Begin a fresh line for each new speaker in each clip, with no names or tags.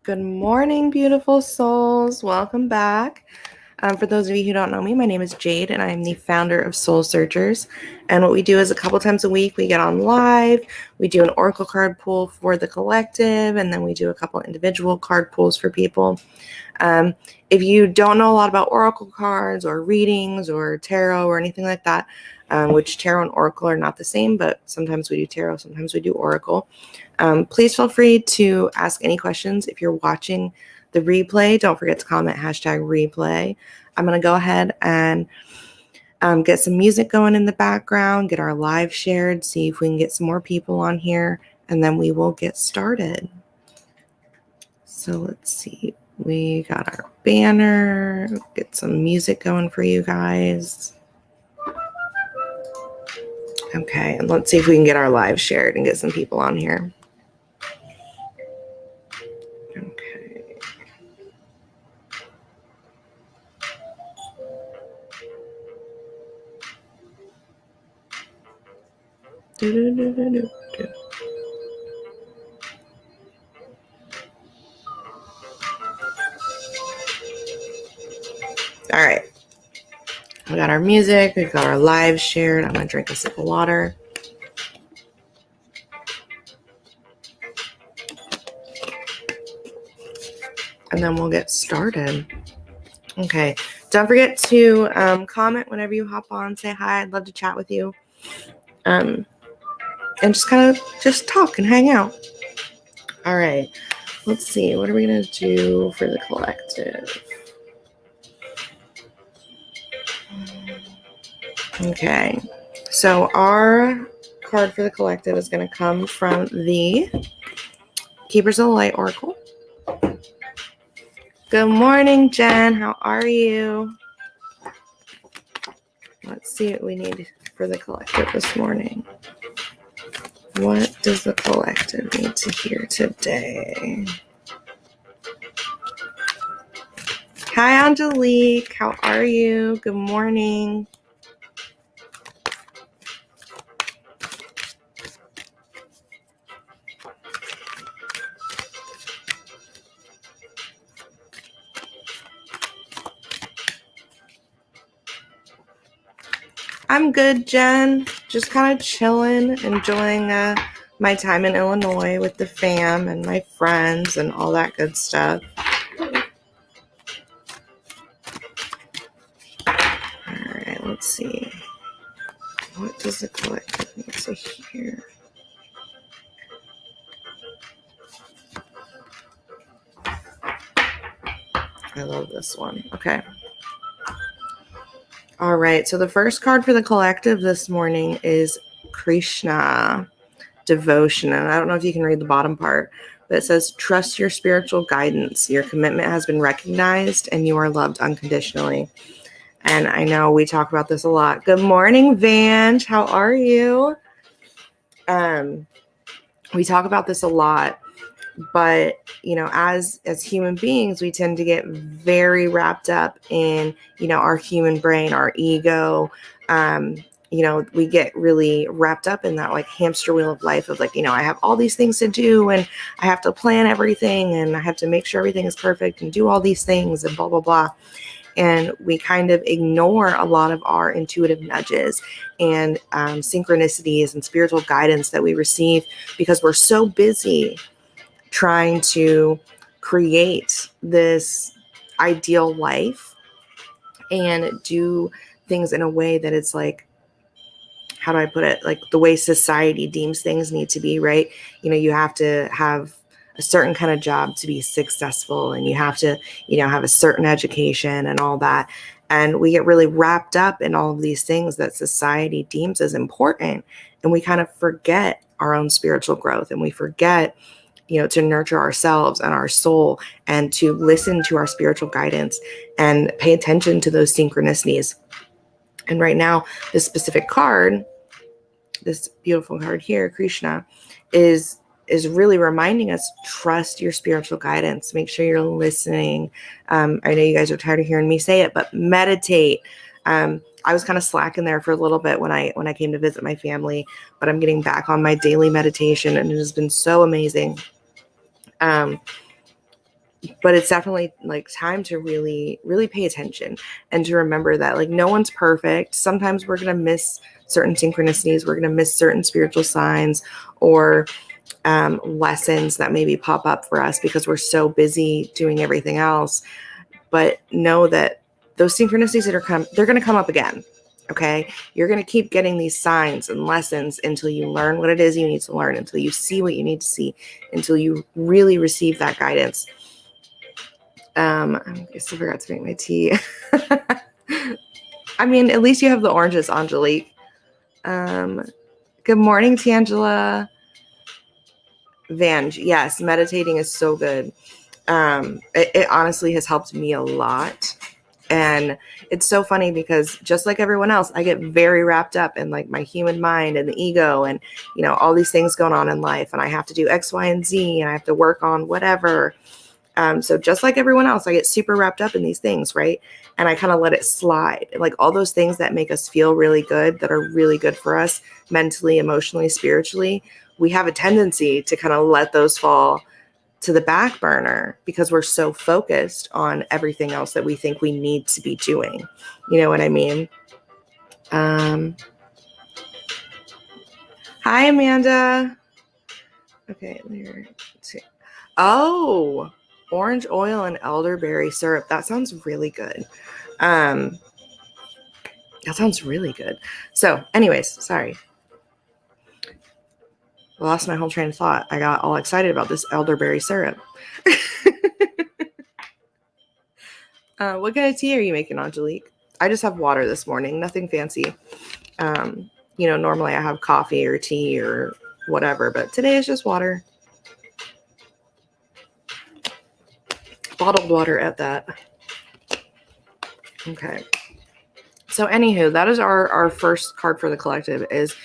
Good morning, beautiful souls. Welcome back. For those of you who don't know me, my name is Jade, and I'm the founder of Soul Searchers. And what we do is a couple times a week, we get on live, we do an oracle card pull for the collective, and then we do a couple individual card pulls for people. If you don't know a lot about oracle cards or readings or tarot or anything like that, which tarot and oracle are not the same, but sometimes we do tarot, sometimes we do oracle. Please feel free to ask any questions. If you're watching the replay, don't forget to comment #replay. I'm going to go ahead and get some music going in the background, get our live shared, see if we can get some more people on here, and then we will get started. So let's see. We got our banner, get some music going for you guys. Okay, and let's see if we can get our live shared and get some people on here. Okay. All right. We got our music. We've got our live shared. I'm going to drink a sip of water. And then we'll get started. Okay. Don't forget to comment whenever you hop on. Say hi. I'd love to chat with you. And just kind of just talk and hang out. All right. Let's see. What are we going to do for the collective? Okay. So our card for the collective is going to come from the Keepers of the Light Oracle. Good morning, Jen. How are you? Let's see what we need for the collective this morning. What does the collective need to hear today? Hi, Angelique. How are you? Good morning. I'm good, Jen. Just kind of chilling, enjoying my time in Illinois with the fam and my friends and all that good stuff. All right, let's see. What does the collective need to hear? I love this one. Okay. All right. So the first card for the collective this morning is Krishna Devotion. And I don't know if you can read the bottom part, but it says, trust your spiritual guidance. Your commitment has been recognized and you are loved unconditionally. And I know we talk about this a lot. Good morning, Vange. How are you? We talk about this a lot. But, as human beings, we tend to get very wrapped up in, our human brain, our ego. We get really wrapped up in that like hamster wheel of life of like, I have all these things to do and I have to plan everything and I have to make sure everything is perfect and do all these things and blah, blah, blah. And we kind of ignore a lot of our intuitive nudges and synchronicities and spiritual guidance that we receive because we're so busy trying to create this ideal life and do things in a way that it's like, how do I put it? Like the way society deems things need to be, right? You have to have a certain kind of job to be successful and you have to, have a certain education and all that. And we get really wrapped up in all of these things that society deems as important. And we kind of forget our own spiritual growth and we forget to nurture ourselves and our soul and to listen to our spiritual guidance and pay attention to those synchronicities. And right now, this specific card, this beautiful card here, Krishna, is really reminding us, trust your spiritual guidance. Make sure you're listening. I know you guys are tired of hearing me say it, but meditate. I was kind of slacking there for a little bit when I came to visit my family, but I'm getting back on my daily meditation and it has been so amazing. but it's definitely like time to really, really pay attention and to remember that like no one's perfect. Sometimes we're going to miss certain synchronicities. We're going to miss certain spiritual signs or lessons that maybe pop up for us because we're so busy doing everything else. But know that those synchronicities they're going to come up again. Okay. You're going to keep getting these signs and lessons until you learn what it is you need to learn, until you see what you need to see, until you really receive that guidance. I still forgot to make my tea. I mean, at least you have the oranges, Angelique. Good morning, Tangela. Vange, yes, meditating is so good. It honestly has helped me a lot. And it's so funny because just like everyone else, I get very wrapped up in like my human mind and the ego and, you know, all these things going on in life. And I have to do X, Y, and Z, and I have to work on whatever. So just like everyone else, I get super wrapped up in these things, right? And I kind of let it slide. Like all those things that make us feel really good, that are really good for us mentally, emotionally, spiritually, we have a tendency to kind of let those fall to the back burner because we're so focused on everything else that we think we need to be doing. You know what I mean? Hi, Amanda. Okay, oh, orange oil and elderberry syrup. That sounds really good. That sounds really good. So anyways, sorry. I lost my whole train of thought. I got all excited about this elderberry syrup. What kind of tea are you making, Angelique? I just have water this morning, nothing fancy. You know, normally I have coffee or tea or whatever, but today is just water. Bottled water at that. Okay. So anywho, that is our first card for the collective is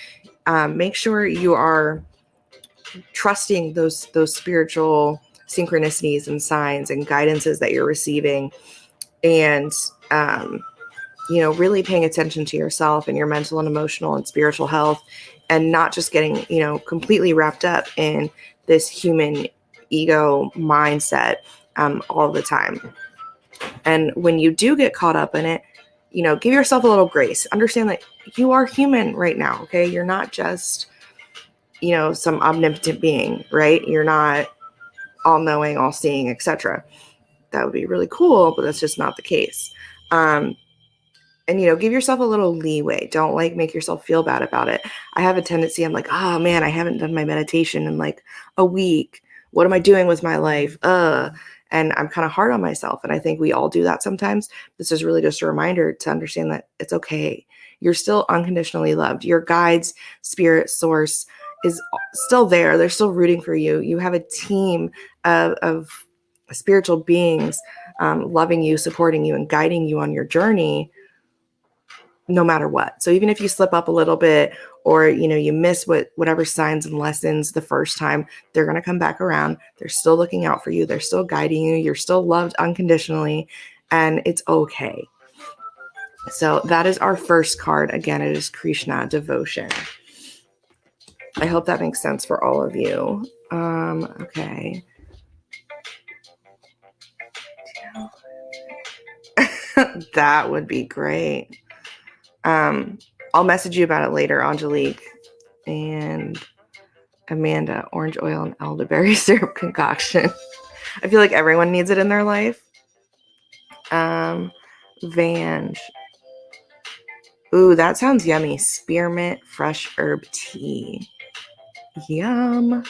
make sure you are trusting those spiritual synchronicities and signs and guidances that you're receiving, and you know, really paying attention to yourself and your mental and emotional and spiritual health, and not just getting, you know, completely wrapped up in this human ego mindset all the time. And when you do get caught up in it, you know, give yourself a little grace. Understand that you are human right now. Okay. You're not just, you know, some omnipotent being, right? You're not all knowing, all seeing, etc. That would be really cool, but that's just not the case. And, you know, give yourself a little leeway. Don't like make yourself feel bad about it. I have a tendency, I'm like, oh man, I haven't done my meditation in like a week. What am I doing with my life? And I'm kind of hard on myself. And I think we all do that sometimes. This is really just a reminder to understand that it's okay. You're still unconditionally loved. Your guides, spirit, source is still there. They're still rooting for you. You have a team of spiritual beings loving you, supporting you, and guiding you on your journey, no matter what. So even if you slip up a little bit, or, you know, you miss whatever signs and lessons the first time, they're going to come back around. They're still looking out for you. They're still guiding you. You're still loved unconditionally, and it's okay. So that is our first card. Again, it is Krishna, devotion. I hope that makes sense for all of you. Okay. That would be great. I'll message you about it later, Angelique. And Amanda, orange oil and elderberry syrup concoction. I feel like everyone needs it in their life. Vange. Ooh, that sounds yummy. Spearmint fresh herb tea. Yum.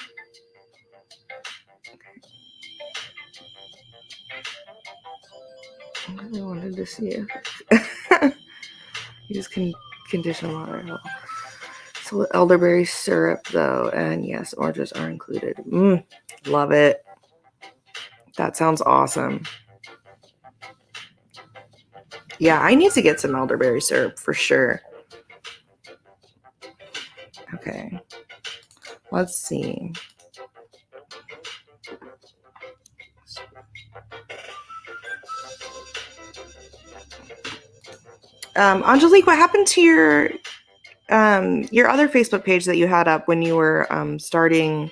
I really wanted to see it. You just can condition water. So elderberry syrup though, and yes, oranges are included. Love it. That sounds awesome. Yeah, I need to get some elderberry syrup for sure. Okay. Let's see. Angelique, what happened to your other Facebook page that you had up when you were starting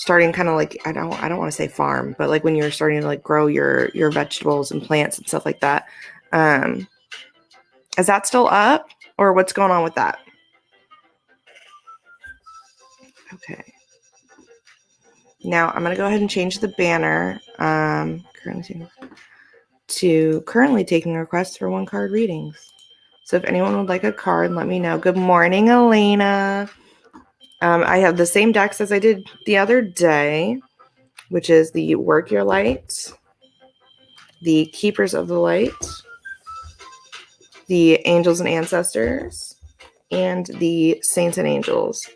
starting kind of like, I don't want to say farm, but like when you're starting to like grow your vegetables and plants and stuff like that. Is that still up, or what's going on with that? Okay. Now I'm going to go ahead and change the banner currently taking requests for 1-card readings. So if anyone would like a card, let me know. Good morning, Elena. I have the same decks as I did the other day, which is the Work Your Light, the Keepers of the Light, the Angels and Ancestors, and the Saints and Angels.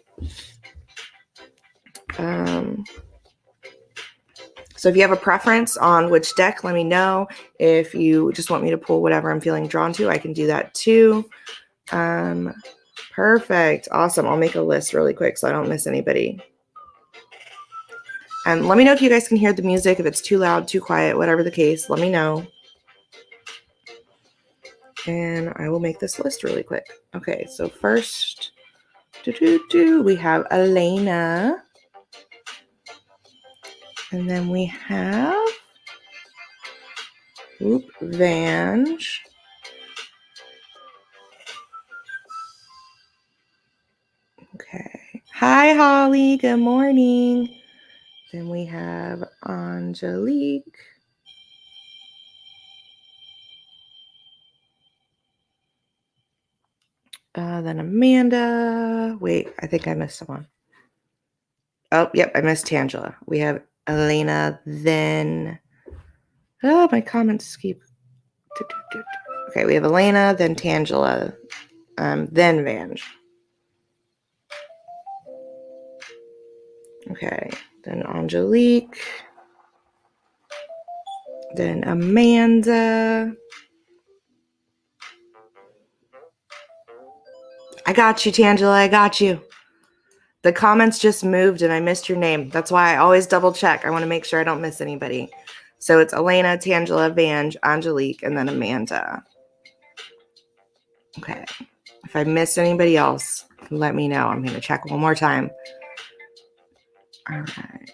So if you have a preference on which deck, let me know. If you just want me to pull whatever I'm feeling drawn to, I can do that too. Perfect. Awesome. I'll make a list really quick so I don't miss anybody. And let me know if you guys can hear the music, if it's too loud, too quiet, whatever the case, let me know. And I will make this list really quick. Okay, so first, we have Elena. And then we have Vange. Okay. Hi, Holly. Good morning. Then we have Angelique. Then Amanda. Wait, I think I missed someone. Oh, yep, I missed Tangela. We have Elena, then... Oh, my comments keep... Okay, we have Elena, then Tangela, then Vange. Okay, then Angelique. Then Amanda. I got you, Tangela. I got you. The comments just moved and I missed your name. That's why I always double check. I want to make sure I don't miss anybody. So it's Elena, Tangela, Vange, Angelique, and then Amanda. Okay. If I missed anybody else, let me know. I'm going to check one more time. All right.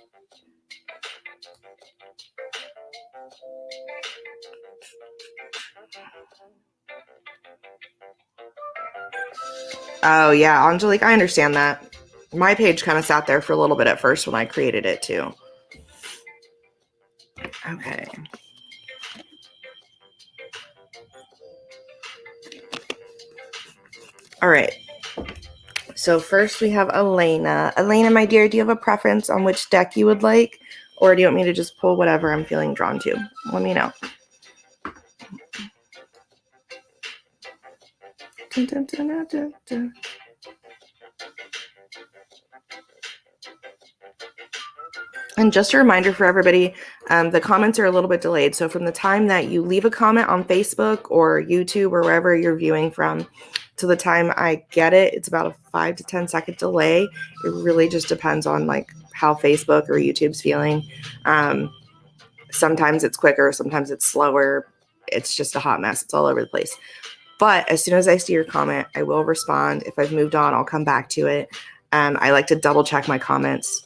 Oh, yeah, Angelique, I understand that. My page kind of sat there for a little bit at first when I created it, too. Okay. All right. So first we have Elena. Elena, my dear, do you have a preference on which deck you would like? Or do you want me to just pull whatever I'm feeling drawn to? Let me know. Dun, dun, dun, dun, dun. And just a reminder for everybody, the comments are a little bit delayed. So from the time that you leave a comment on Facebook or YouTube or wherever you're viewing from to the time I get it, it's about a 5 to 10 second delay. It really just depends on like how Facebook or YouTube's feeling. Sometimes it's quicker, sometimes it's slower. It's just a hot mess. It's all over the place. But as soon as I see your comment, I will respond. If I've moved on, I'll come back to it. I like to double check my comments.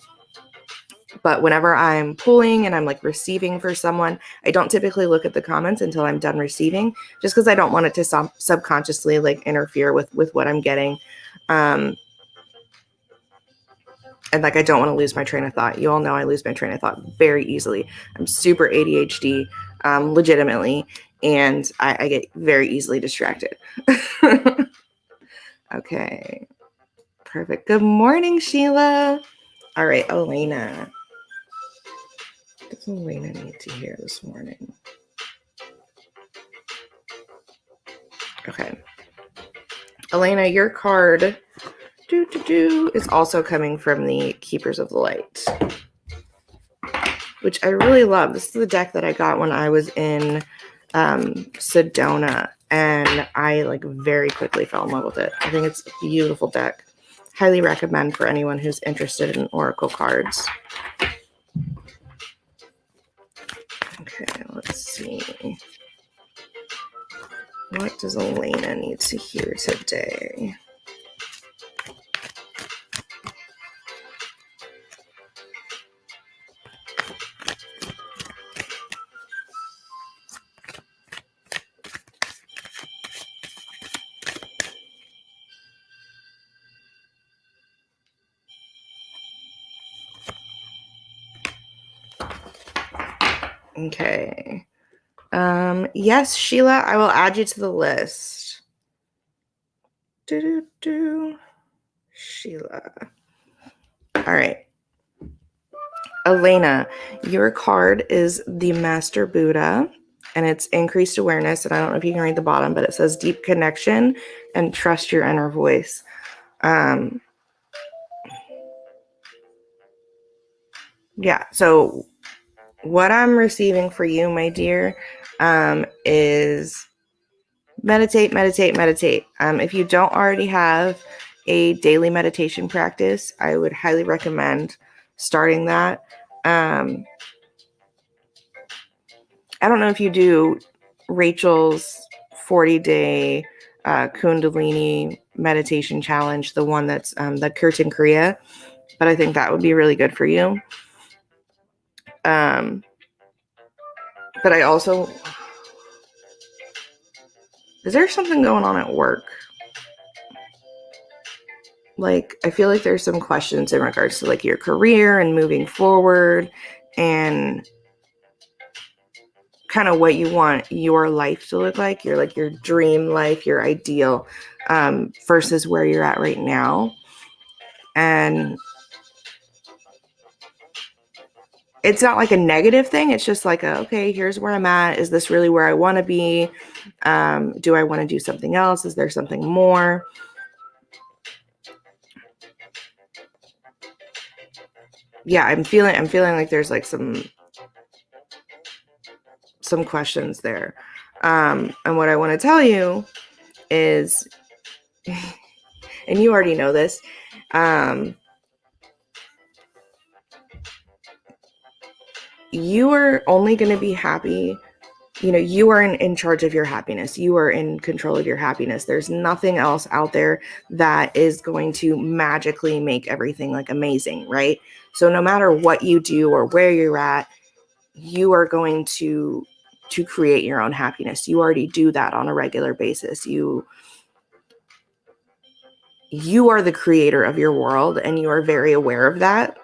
But whenever I'm pulling and I'm like receiving for someone, I don't typically look at the comments until I'm done receiving, just because I don't want it to subconsciously like interfere with what I'm getting. And like, I don't want to lose my train of thought. You all know I lose my train of thought very easily. I'm super ADHD, legitimately, and I get very easily distracted. Okay, perfect. Good morning, Sheila. All right, Elena. What does Elena need to hear this morning? Okay. Elena, your card is also coming from the Keepers of the Light, which I really love. This is the deck that I got when I was in Sedona, and I like very quickly fell in love with it. I think it's a beautiful deck. Highly recommend for anyone who's interested in Oracle cards. Okay, let's see. What does Elena need to hear today? Okay. Yes, Sheila, I will add you to the list. Sheila. All right. Elena, your card is the Master Buddha, and it's increased awareness. And I don't know if you can read the bottom, but it says deep connection and trust your inner voice. Yeah. So what I'm receiving for you, my dear, is meditate, meditate, meditate. If you don't already have a daily meditation practice, I would highly recommend starting that. I don't know if you do Rachel's 40-day Kundalini meditation challenge, the one that's the Kirtan Kriya, but I think that would be really good for you. But I also, is there something going on at work? Like, I feel like there's some questions in regards to like your career and moving forward and kind of what you want your life to look like, your dream life, your ideal, versus where you're at right now. And it's not like a negative thing. It's just like, okay, here's where I'm at. Is this really where I want to be? Do I want to do something else? Is there something more? Yeah, I'm feeling like there's like some questions there. And what I want to tell you is, and you already know this, you are only going to be happy. You are in charge of your happiness. You are in control of your happiness. There's nothing else out there that is going to magically make everything like amazing, right? So no matter what you do or where you're at, you are going to create your own happiness. You already do that on a regular basis. You are the creator of your world, and you are very aware of that.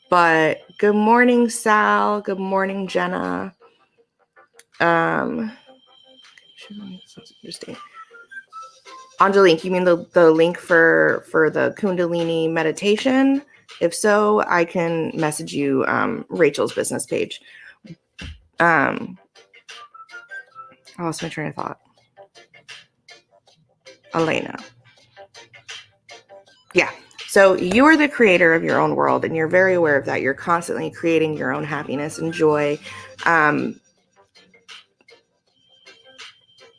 But good morning, Sal. Good morning, Jenna. Interesting. Angelique, you mean the link for the Kundalini meditation? If so, I can message you Rachel's business page. I lost my train of thought. Elena. Yeah. So you are the creator of your own world, and you're very aware of that. You're constantly creating your own happiness and joy.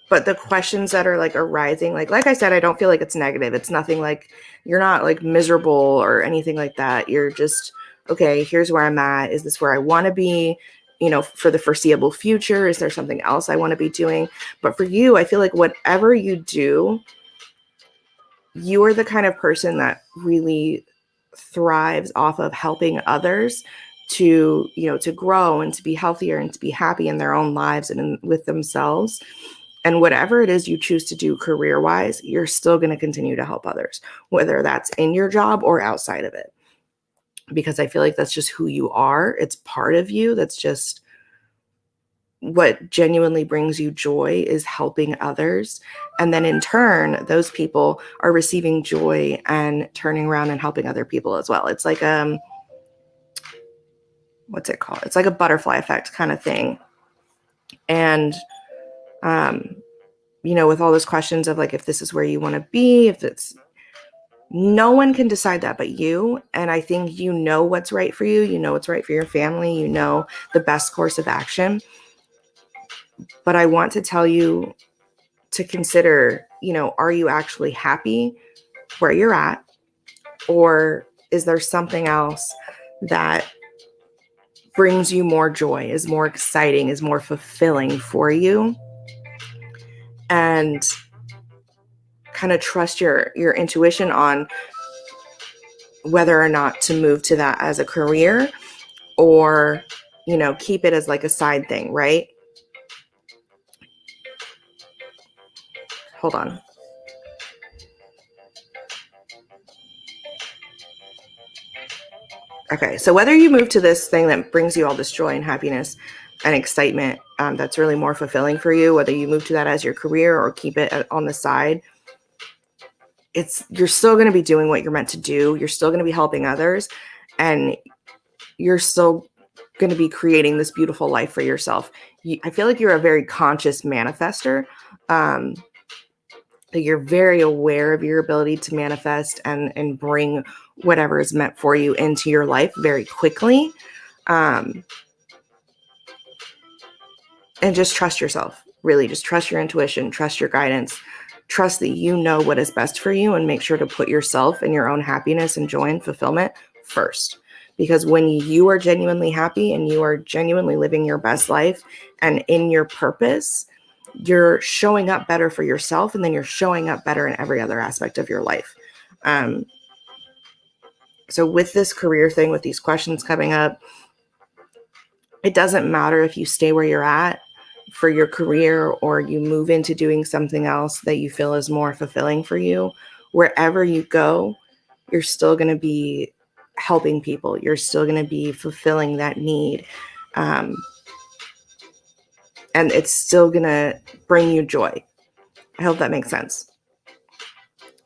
But the questions that are like arising, like I said, I don't feel like it's negative. It's nothing like, you're not like miserable or anything like that. You're just, okay, here's where I'm at. Is this where I want to be, for the foreseeable future? Is there something else I want to be doing? But for you, I feel like whatever you do, you are the kind of person that really thrives off of helping others to, to grow and to be healthier and to be happy in their own lives and with themselves. And whatever it is you choose to do career-wise, you're still going to continue to help others, whether that's in your job or outside of it. Because I feel like that's just who you are. It's part of you. That's just what genuinely brings you joy, is helping others. And then in turn, those people are receiving joy and turning around and helping other people as well. It's like, what's it called? It's like a butterfly effect kind of thing. And, with all those questions of like, if this is where you want to be, if it's, no one can decide that but you. And I think you know what's right for you. You know what's right for your family. You know the best course of action. But I want to tell you to consider, are you actually happy where you're at? Or is there something else that brings you more joy, is more exciting, is more fulfilling for you? And kind of trust your intuition on whether or not to move to that as a career, or, keep it as like a side thing, right? Hold on. Okay, so whether you move to this thing that brings you all this joy and happiness and excitement, that's really more fulfilling for you, whether you move to that as your career or keep it on the side, you're still going to be doing what you're meant to do. You're still going to be helping others, and you're still going to be creating this beautiful life for yourself. I feel like you're a very conscious manifester. You're very aware of your ability to manifest and bring whatever is meant for you into your life very quickly. And just trust yourself. Really, just trust your intuition, trust your guidance, trust that you know what is best for you, and make sure to put yourself and your own happiness and joy and fulfillment first. Because when you are genuinely happy and you are genuinely living your best life and in your purpose, you're showing up better for yourself, and then you're showing up better in every other aspect of your life. So with this career thing, with these questions coming up, it doesn't matter if you stay where you're at for your career or you move into doing something else that you feel is more fulfilling for you. Wherever you go, you're still going to be helping people. You're still going to be fulfilling that need. And it's still going to bring you joy. I hope that makes sense.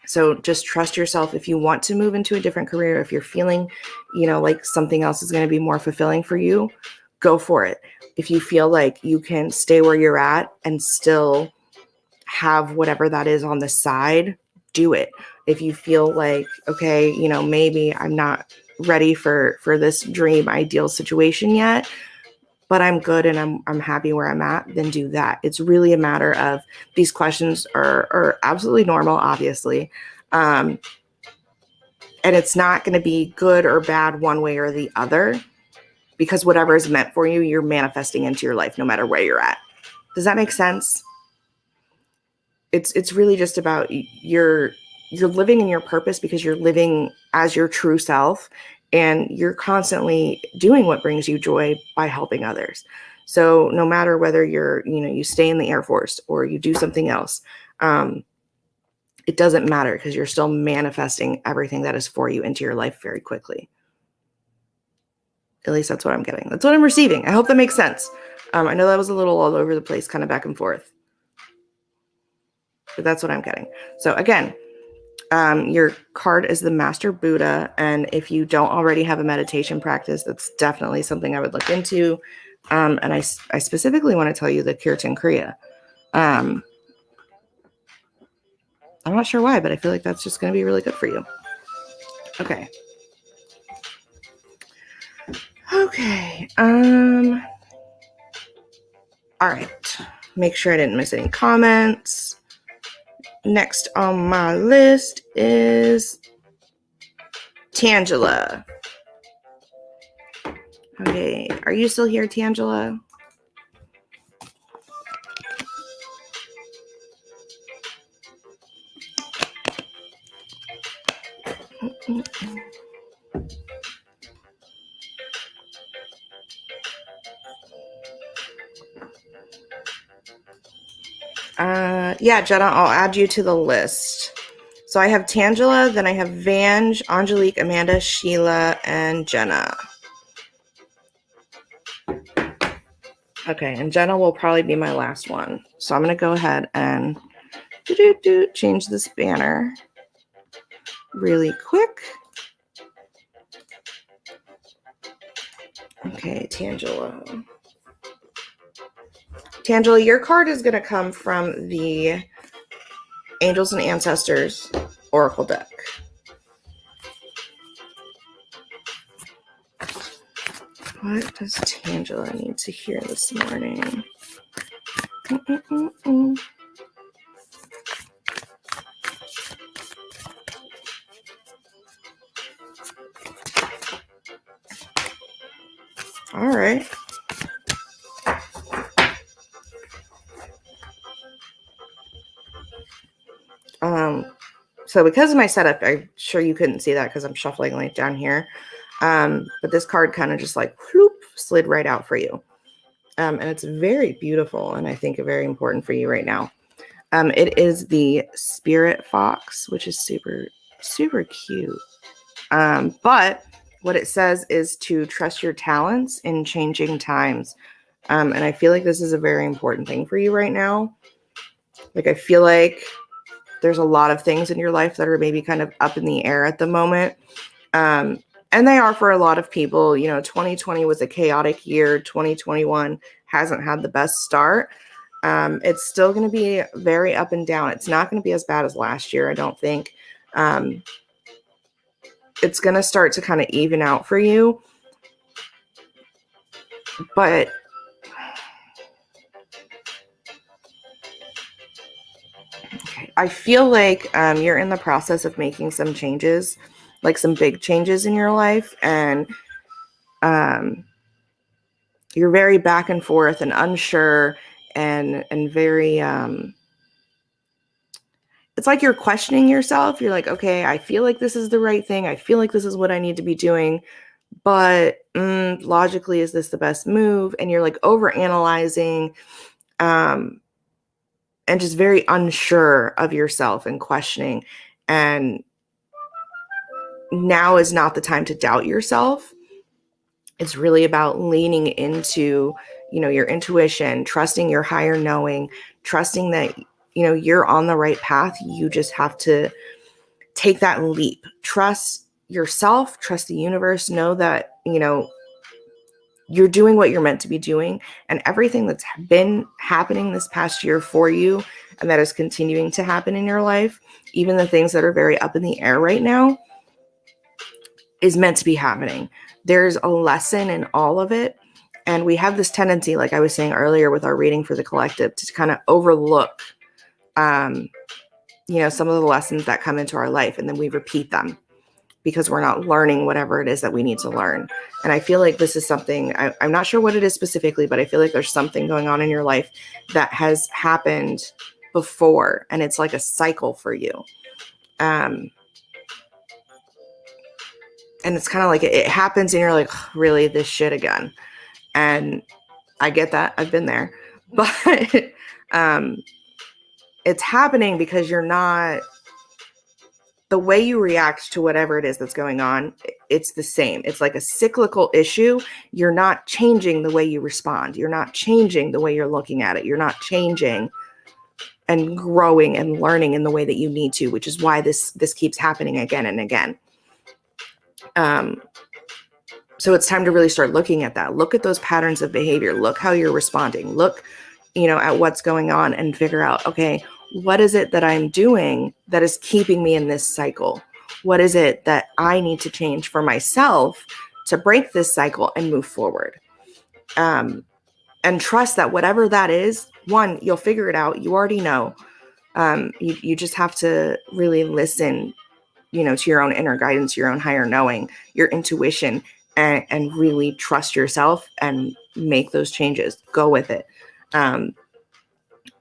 So just trust yourself. If you want to move into a different career, if you're feeling, like something else is going to be more fulfilling for you, go for it. If you feel like you can stay where you're at and still have whatever that is on the side, do it. If you feel like, okay, maybe I'm not ready for this dream ideal situation yet, but I'm good and I'm happy where I'm at, then do that. It's really a matter of, these questions are absolutely normal, obviously. And it's not going to be good or bad one way or the other, because whatever is meant for you, you're manifesting into your life no matter where you're at. Does that make sense? It's really just about you're living in your purpose because you're living as your true self, and you're constantly doing what brings you joy by helping others. So no matter whether you stay in the Air Force or you do something else, it doesn't matter, because you're still manifesting everything that is for you into your life very quickly. At least that's what I'm getting. That's what I'm receiving. I hope that makes sense. I know that was a little all over the place, kind of back and forth, but that's what I'm getting. So again, your card is the Master Buddha. And if you don't already have a meditation practice, that's definitely something I would look into. And I specifically want to tell you the Kirtan Kriya. I'm not sure why, but I feel like that's just going to be really good for you. Okay. Okay. All right. Make sure I didn't miss any comments. Next on my list is Tangela. Okay. Are you still here, Tangela? Yeah, Jenna, I'll add you to the list. So I have Tangela, then I have Vange, Angelique, Amanda, Sheila, and Jenna. Okay, and Jenna will probably be my last one. So I'm going to go ahead and change this banner really quick. Okay, Tangela. Tangela, your card is going to come from the Angels and Ancestors Oracle deck. What does Tangela need to hear this morning? All right. So because of my setup, I'm sure you couldn't see that because I'm shuffling like down here. But this card kind of just like whoop, slid right out for you. And it's very beautiful, and I think very important for you right now. It is the Spirit Fox, which is super, super cute. But what it says is to trust your talents in changing times. And I feel like this is a very important thing for you right now. Like, I feel like there's a lot of things in your life that are maybe kind of up in the air at the moment. And they are for a lot of people. 2020 was a chaotic year. 2021 hasn't had the best start. It's still going to be very up and down. It's not going to be as bad as last year, I don't think. It's going to start to kind of even out for you. But I feel like you're in the process of making some changes, like some big changes in your life. And you're very back and forth and unsure and very it's like you're questioning yourself. You're like, okay, I feel like this is the right thing. I feel like this is what I need to be doing. But logically, is this the best move? And you're like over analyzing and just very unsure of yourself and questioning. And now is not the time to doubt yourself. It's really about leaning into, your intuition, trusting your higher knowing, trusting that, you're on the right path. You just have to take that leap. Trust yourself, trust the universe, know that, you're doing what you're meant to be doing, and everything that's been happening this past year for you and that is continuing to happen in your life, even the things that are very up in the air right now, is meant to be happening. There's a lesson in all of it. And we have this tendency, like I was saying earlier with our reading for the collective, to kind of overlook, some of the lessons that come into our life, and then we repeat them because we're not learning whatever it is that we need to learn. And I feel like this is something, I'm not sure what it is specifically, but I feel like there's something going on in your life that has happened before, and it's like a cycle for you. And it's kind of like it happens and you're like, really, this shit again. And I get that. I've been there. But it's happening because you're not, the way you react to whatever it is that's going on, it's the same. It's like a cyclical issue. You're not changing the way you respond. You're not changing the way you're looking at it. You're not changing and growing and learning in the way that you need to, which is why this keeps happening again and again. So it's time to really start looking at that. Look at those patterns of behavior. Look how you're responding. Look, at what's going on and figure out, okay, what is it that I'm doing that is keeping me in this cycle? What is it that I need to change for myself to break this cycle and move forward? And trust that whatever that is, one, you'll figure it out. You already know. You just have to really listen, to your own inner guidance, your own higher knowing, your intuition, and really trust yourself and make those changes. Go with it.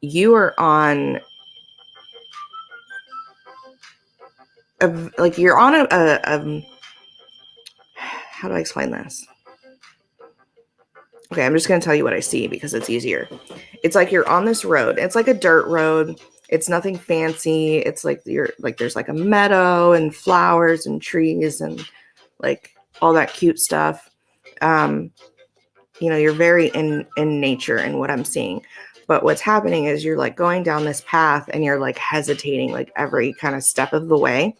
You are on you're on a how do I explain this? Okay, I'm just going to tell you what I see because it's easier. It's like you're on this road. It's like a dirt road. It's nothing fancy. It's like there's like a meadow and flowers and trees and like all that cute stuff. You're very in nature in what I'm seeing. But what's happening is you're like going down this path and you're like hesitating like every kind of step of the way.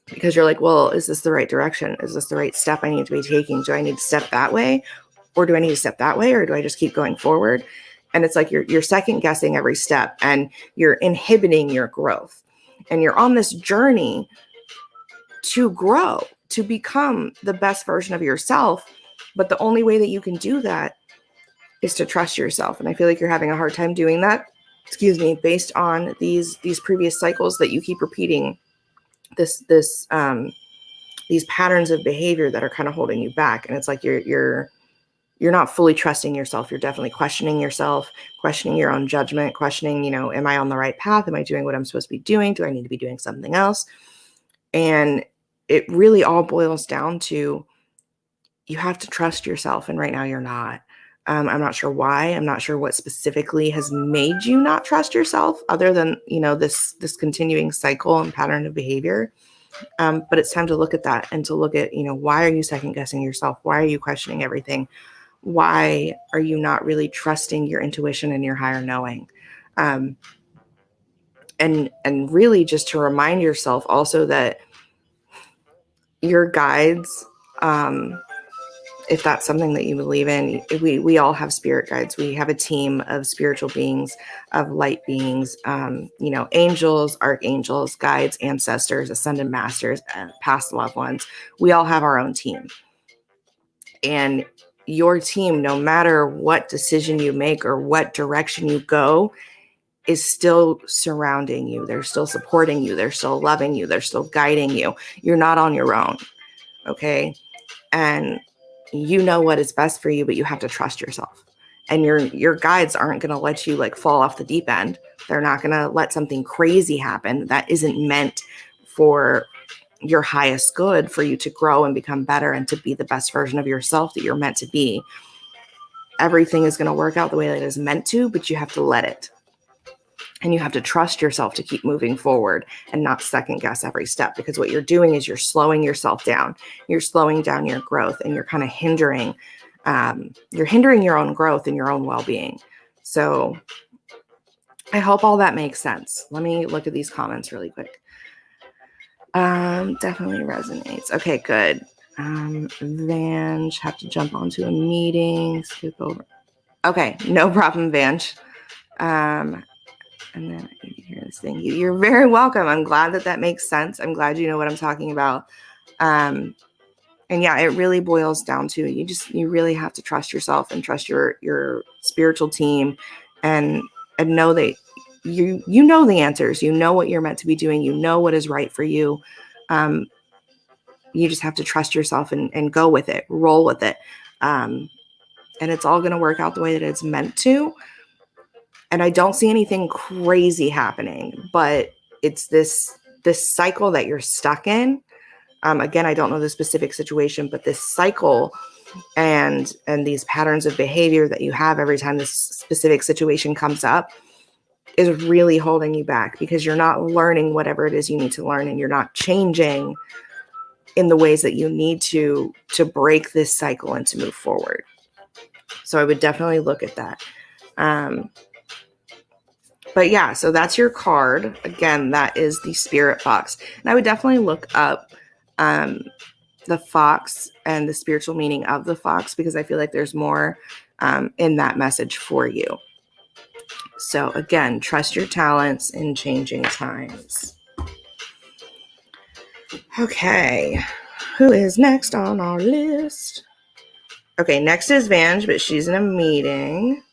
Because you're like, well, is this the right direction? Is this the right step I need to be taking? Do I need to step that way? Or do I need to step that way? Or do I just keep going forward? And it's like you're second guessing every step and you're inhibiting your growth. And you're on this journey to grow, to become the best version of yourself. But the only way that you can do that is to trust yourself. And I feel like you're having a hard time doing that, based on these previous cycles that you keep repeating. These patterns of behavior that are kind of holding you back. And it's like you're not fully trusting yourself. You're definitely questioning yourself, questioning your own judgment, questioning, am I on the right path? Am I doing what I'm supposed to be doing? Do I need to be doing something else? And it really all boils down to, you have to trust yourself. And right now you're not. I'm not sure why. I'm not sure what specifically has made you not trust yourself other than, this continuing cycle and pattern of behavior. But it's time to look at that and to look at, why are you second guessing yourself? Why are you questioning everything? Why are you not really trusting your intuition and your higher knowing? And really just to remind yourself also that your guides, if that's something that you believe in, we all have spirit guides. We have a team of spiritual beings, of light beings, angels, archangels, guides, ancestors, ascended masters, past loved ones. We all have our own team. And your team, no matter what decision you make or what direction you go, is still surrounding you. They're still supporting you. They're still loving you. They're still guiding you. You're not on your own. Okay. And you know what is best for you, but you have to trust yourself. And your guides aren't going to let you like fall off the deep end. They're not going to let something crazy happen that isn't meant for your highest good, for you to grow and become better and to be the best version of yourself that you're meant to be. Everything is going to work out the way that it is meant to, but you have to let it. And you have to trust yourself to keep moving forward and not second guess every step, because what you're doing is you're slowing yourself down. You're slowing down your growth, and you're kind of hindering your own growth and your own well-being. So I hope all that makes sense. Let me look at these comments really quick. Definitely resonates. Okay, good. Vange, have to jump onto a meeting, skip over. Okay, no problem, Vange. And then I need to hear this thing. You're very welcome. I'm glad that makes sense. I'm glad you know what I'm talking about. And yeah, it really boils down to you really have to trust yourself and trust your spiritual team and know that you know the answers. You know what you're meant to be doing. You know what is right for you. You just have to trust yourself and go with it, roll with it. And it's all going to work out the way that it's meant to. And I don't see anything crazy happening, but it's this cycle that you're stuck in. Again, I don't know the specific situation, but this cycle and these patterns of behavior that you have every time this specific situation comes up is really holding you back, because you're not learning whatever it is you need to learn, and you're not changing in the ways that you need to break this cycle and to move forward. So I would definitely look at that. But yeah, so that's your card. Again, that is the spirit fox. And I would definitely look up the fox and the spiritual meaning of the fox, because I feel like there's more in that message for you. So again, trust your talents in changing times. Okay, who is next on our list? Okay, next is Vange, but she's in a meeting.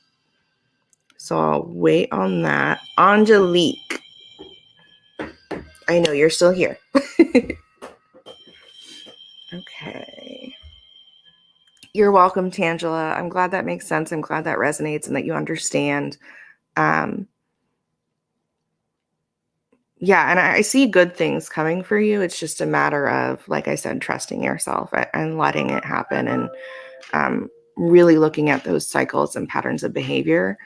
So I'll wait on that. Angelique. I know you're still here. Okay. You're welcome, Tangela. I'm glad that makes sense. I'm glad that resonates and that you understand. Yeah, and I see good things coming for you. It's just a matter of, like I said, trusting yourself and letting it happen, and really looking at those cycles and patterns of behavior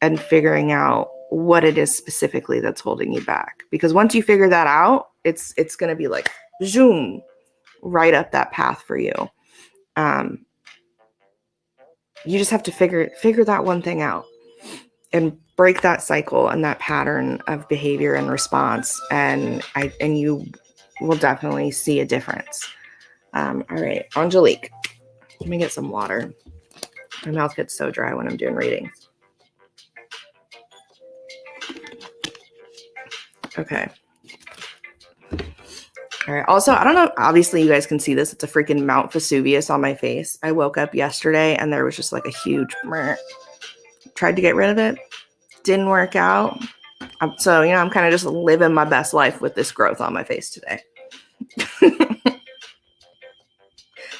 and figuring out what it is specifically that's holding you back. Because once you figure that out, it's going to be like zoom right up that path for you. You just have to figure that one thing out and break that cycle and that pattern of behavior and response, and you will definitely see a difference. All right, Angelique, let me get some water. My mouth gets so dry when I'm doing readings. Okay. All right. Also, I don't know. Obviously, you guys can see this. It's a freaking Mount Vesuvius on my face. I woke up yesterday and there was just like a huge. Tried to get rid of it. Didn't work out. So, I'm kind of just living my best life with this growth on my face today.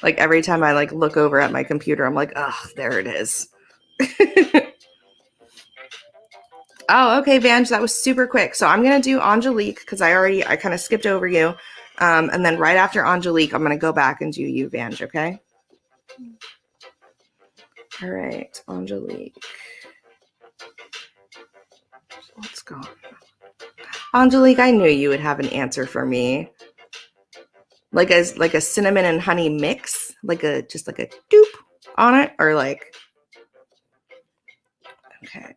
Like every time I look over at my computer, I'm like, oh, there it is. Oh, okay, Vange, that was super quick. So I'm going to do Angelique because I kind of skipped over you. And then right after Angelique, I'm going to go back and do you, Vange, okay? All right, Angelique. What's going on? Angelique, I knew you would have an answer for me. like a cinnamon and honey mix, just like a doop on it, or like, okay.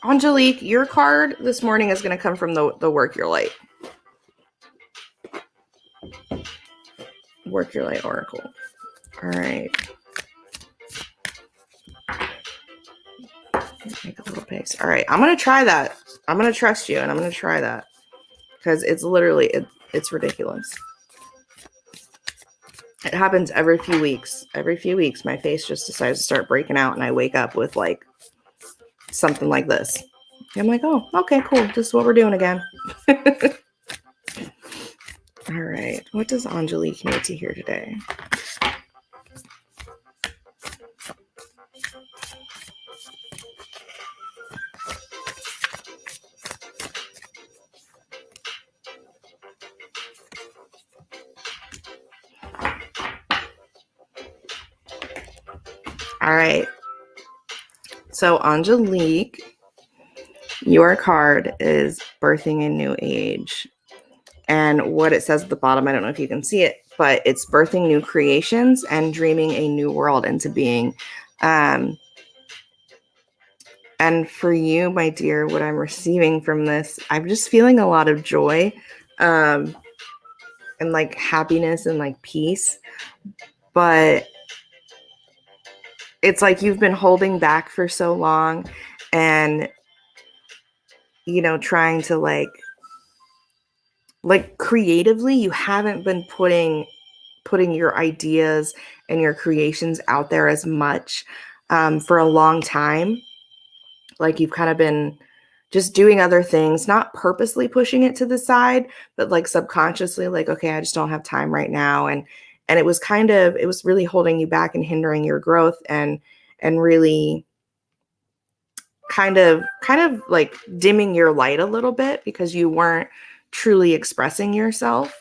Angelique, your card this morning is going to come from the Work Your Light. Work Your Light Oracle. All right. Make a little paste. All right. I'm going to try that. I'm going to trust you, and I'm going to try that because it's literally, it's ridiculous. It happens every few weeks. Every few weeks, my face just decides to start breaking out, and I wake up with like something like this. I'm like, oh, okay, cool. This is what we're doing again. All right. What does Angelique need to hear today? All right. So Angelique, your card is Birthing a New Age. And what it says at the bottom, I don't know if you can see it, but it's birthing new creations and dreaming a new world into being. And for you, my dear, what I'm receiving from this, I'm just feeling a lot of joy and like happiness and like peace. But it's like you've been holding back for so long and, you know, trying to like creatively, you haven't been putting your ideas and your creations out there as much for a long time. Like you've kind of been just doing other things, not purposely pushing it to the side, but like subconsciously, like, okay, I just don't have time right now. And it was really holding you back and hindering your growth and really kind of like dimming your light a little bit because you weren't truly expressing yourself.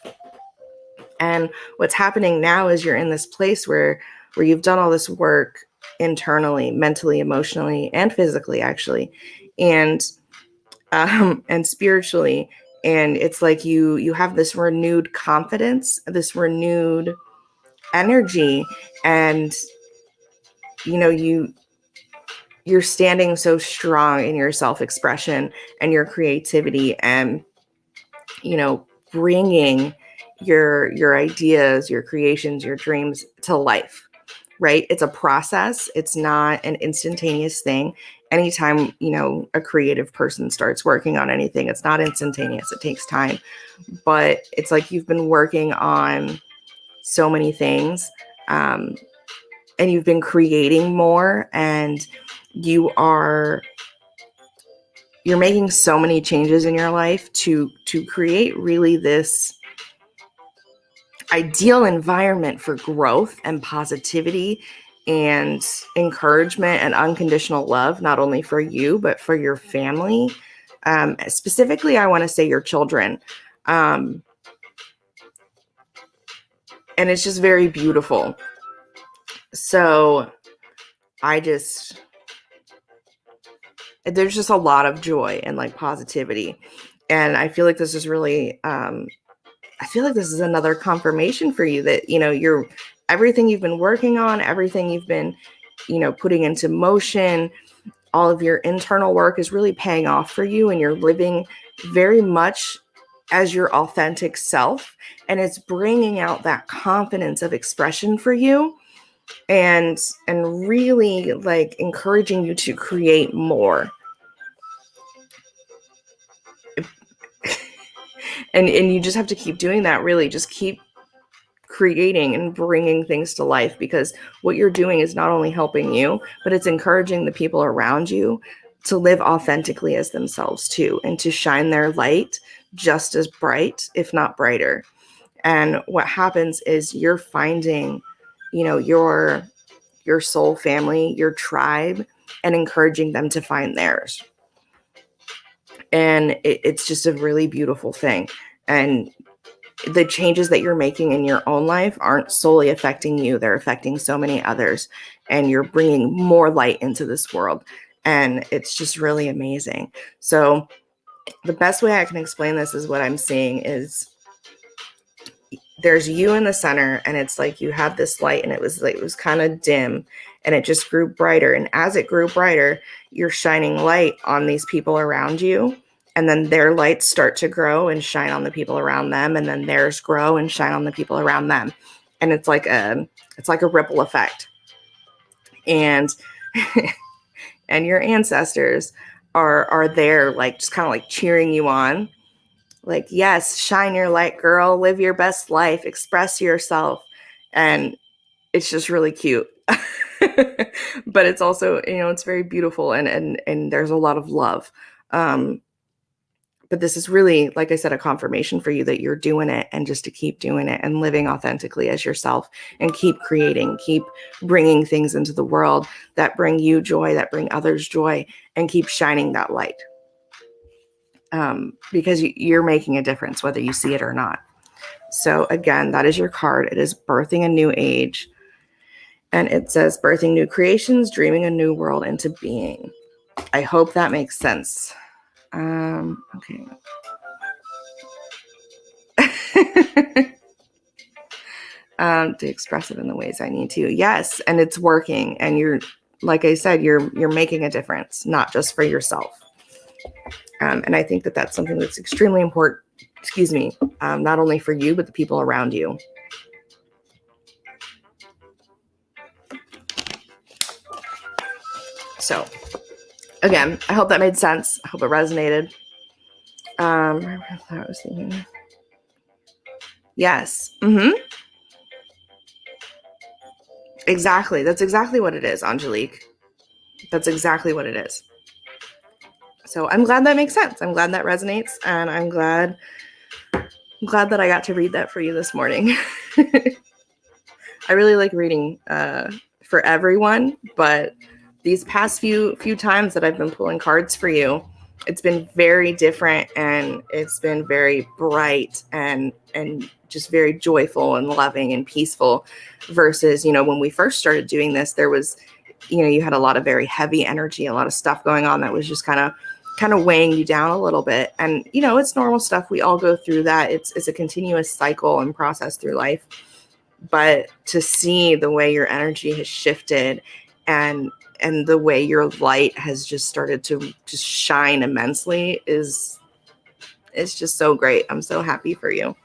And what's happening now is you're in this place where you've done all this work internally, mentally, emotionally, and physically, actually, and spiritually. And it's like you have this renewed confidence, this renewed energy, and you know you're standing so strong in your self-expression and your creativity, and you know bringing your ideas, your creations, your dreams to life, right? It's a process. It's not an instantaneous thing. Anytime, you know, a creative person starts working on anything, it's not instantaneous. It takes time. But it's like you've been working on so many things, and you've been creating more, and you're making so many changes in your life to create really this ideal environment for growth and positivity and encouragement and unconditional love, not only for you, but for your family. Specifically, I want to say your children. And it's just very beautiful. So there's just a lot of joy and like positivity. And I feel like this is really, I feel like this is another confirmation for you that, you know, everything you've been working on, everything you've been, you know, putting into motion, all of your internal work is really paying off for you, and you're living very much as your authentic self, and it's bringing out that confidence of expression for you, and really like encouraging you to create more. And you just have to keep doing that, really. Just keep creating and bringing things to life, because what you're doing is not only helping you, but it's encouraging the people around you to live authentically as themselves too, and to shine their light just as bright, if not brighter. And what happens is you're finding, you know, your soul family, your tribe, and encouraging them to find theirs. And it's just a really beautiful thing. And the changes that you're making in your own life aren't solely affecting you. They're affecting so many others, and you're bringing more light into this world. And it's just really amazing. So the best way I can explain this is what I'm seeing is there's you in the center, and it's like you have this light, and it was kind of dim, and it just grew brighter. And as it grew brighter, you're shining light on these people around you, and then their lights start to grow and shine on the people around them, and then theirs grow and shine on the people around them. And it's like a ripple effect. And and your ancestors are there, like just kind of like cheering you on. Like, yes, shine your light, girl, live your best life, express yourself. And it's just really cute. But it's also, it's very beautiful, and there's a lot of love. But this is really, like I said, a confirmation for you that you're doing it, and just to keep doing it and living authentically as yourself, and keep creating, keep bringing things into the world that bring you joy, that bring others joy, and keep shining that light. Because you're making a difference, whether you see it or not. So again, that is your card. It is birthing a new age. And it says birthing new creations, dreaming a new world into being. I hope that makes sense. Okay. To express it in the ways I need to. Yes. And it's working. And you're, like I said, you're making a difference, not just for yourself. And I think that that's something that's extremely important, not only for you, but the people around you. So again, I hope that made sense. I hope it resonated. I was thinking. Yes. Mm-hmm. Exactly. That's exactly what it is, Angelique. That's exactly what it is. So I'm glad that makes sense. I'm glad that resonates, and I'm glad that I got to read that for you this morning. I really like reading for everyone, but these past few times that I've been pulling cards for you, it's been very different, and it's been very bright and just very joyful and loving and peaceful, versus, when we first started doing this, there was, you had a lot of very heavy energy, a lot of stuff going on that was just kind of weighing you down a little bit. And, it's normal stuff. We all go through that. It's a continuous cycle and process through life. But to see the way your energy has shifted, and the way your light has just started to just shine immensely, it's just so great. I'm so happy for you.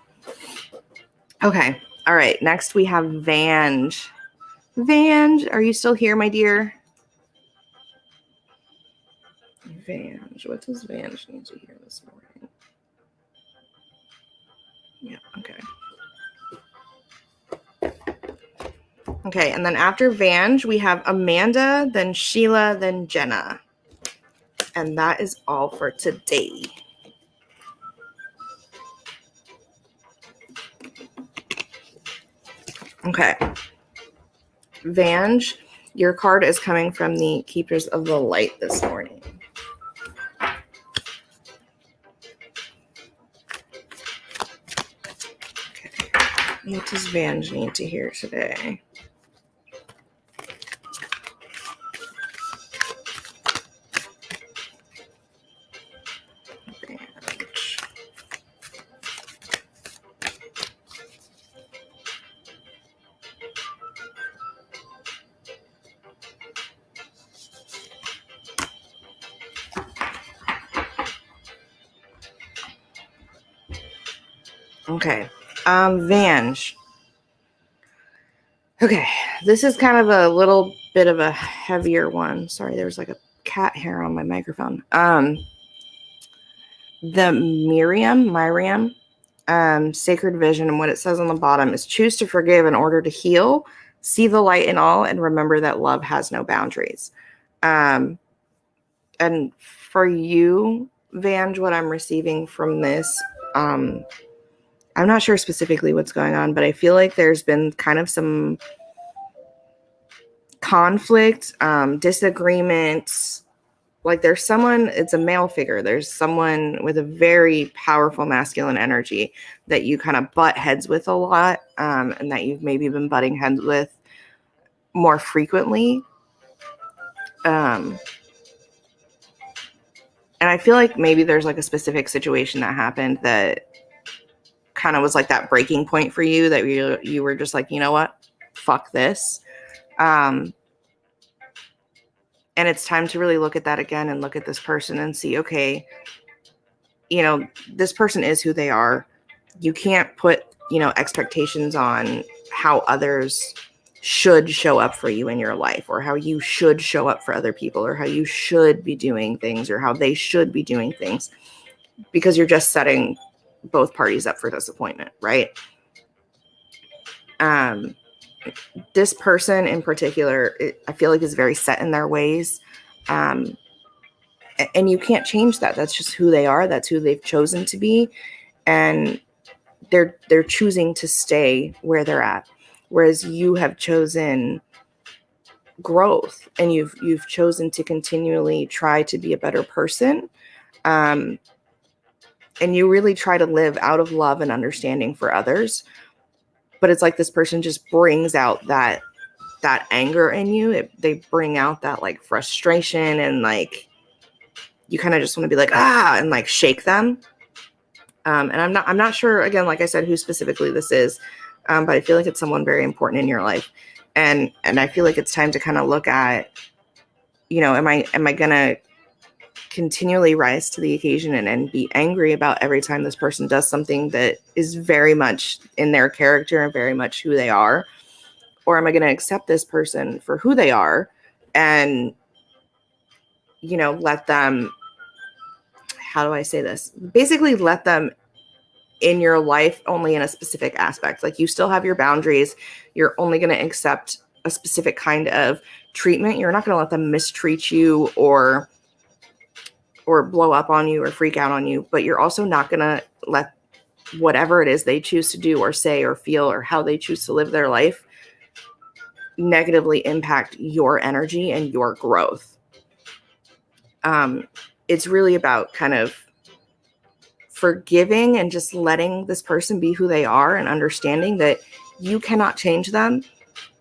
Okay. All right. Next we have Vange. Vange, are you still here, my dear? Vange. What does Vange need to hear this morning? Yeah. Okay. Okay, and then after Vange, we have Amanda, then Sheila, then Jenna. And that is all for today. Okay. Vange, your card is coming from the Keepers of the Light this morning. Okay. What does Vange need to hear today? Vange. Okay. Vange. Okay, this is kind of a little bit of a heavier one. Sorry, there's like a cat hair on my microphone. The Miriam, Sacred Vision, and what it says on the bottom is choose to forgive in order to heal, see the light in all, and remember that love has no boundaries. And for you, Vange, what I'm receiving from this, I'm not sure specifically what's going on, but I feel like there's been kind of some conflict, disagreement. Like there's someone, it's a male figure. There's someone with a very powerful masculine energy that you kind of butt heads with a lot, and that you've maybe been butting heads with more frequently. And I feel like maybe there's like a specific situation that happened that kind of was like that breaking point for you, that you were just like, you know what, fuck this. And it's time to really look at that again and look at this person and see, okay, this person is who they are. You can't put, expectations on how others should show up for you in your life, or how you should show up for other people, or how you should be doing things, or how they should be doing things, because you're just setting both parties up for disappointment, right? This person in particular, I feel like is very set in their ways. And you can't change that. That's just who they are. That's who they've chosen to be. And they're choosing to stay where they're at. Whereas you have chosen growth, and you've chosen to continually try to be a better person. And you really try to live out of love and understanding for others. But it's like this person just brings out that anger in you. They bring out that like frustration, and like you kind of just want to be like, and like shake them. And I'm not sure, again, like I said, who specifically this is, but I feel like it's someone very important in your life. And I feel like it's time to kind of look at, am I going to continually rise to the occasion and be angry about every time this person does something that is very much in their character and very much who they are? Or am I going to accept this person for who they are and, let them, how do I say this? Basically let them in your life only in a specific aspect. Like, you still have your boundaries. You're only going to accept a specific kind of treatment. You're not going to let them mistreat you or blow up on you or freak out on you, but you're also not going to let whatever it is they choose to do or say or feel or how they choose to live their life negatively impact your energy and your growth. It's really about kind of forgiving and just letting this person be who they are, and understanding that you cannot change them.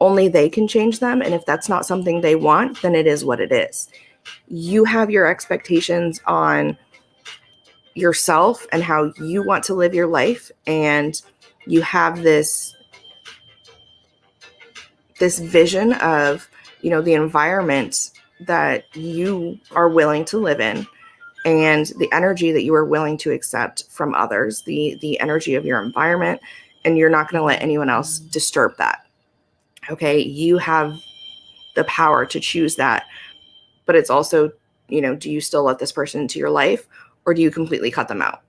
Only they can change them. And if that's not something they want, then it is what it is. You have your expectations on yourself and how you want to live your life. And you have this vision of, the environment that you are willing to live in, and the energy that you are willing to accept from others, the energy of your environment, and you're not going to let anyone else disturb that. Okay, you have the power to choose that, but it's also, do you still let this person into your life, or do you completely cut them out?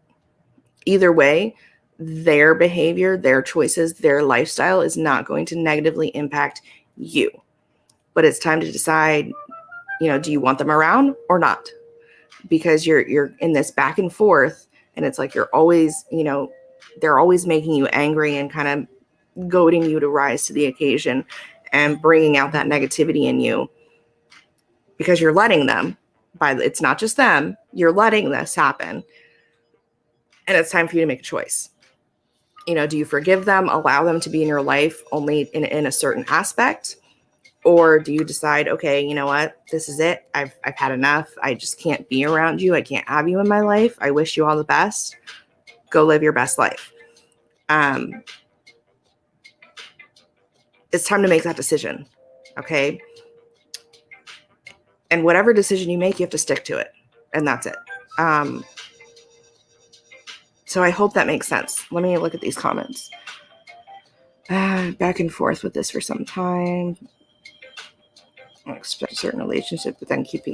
Either way, their behavior, their choices, their lifestyle is not going to negatively impact you. But it's time to decide, do you want them around or not? Because you're in this back and forth, and it's like you're always, they're always making you angry and kind of goading you to rise to the occasion and bringing out that negativity in you, because you're letting them, it's not just them, you're letting this happen. And it's time for you to make a choice. Do you forgive them, allow them to be in your life only in a certain aspect? Or do you decide, okay, you know what, this is it. I've had enough. I just can't be around you. I can't have you in my life. I wish you all the best. Go live your best life. It's time to make that decision. Okay. And whatever decision you make, you have to stick to it. And that's it. So I hope that makes sense. Let me look at these comments. Back and forth with this for some time. I expect a certain relationship, but then keep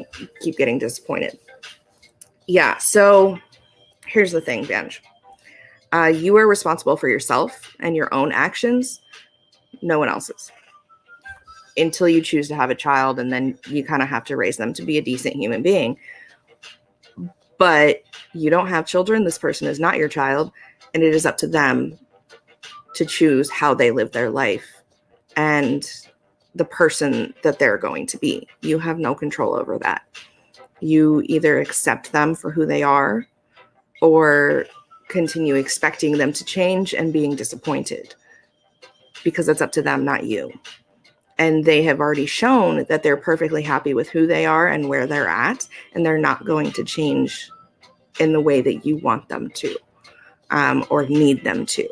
getting disappointed. Yeah, so here's the thing, Benj. You are responsible for yourself and your own actions. No one else's. Until you choose to have a child, and then you kind of have to raise them to be a decent human being. But you don't have children. This person is not your child, and it is up to them to choose how they live their life and the person that they're going to be. You have no control over that. You either accept them for who they are, or continue expecting them to change and being disappointed, because it's up to them, not you. And they have already shown that they're perfectly happy with who they are and where they're at, and they're not going to change in the way that you want them to, or need them to.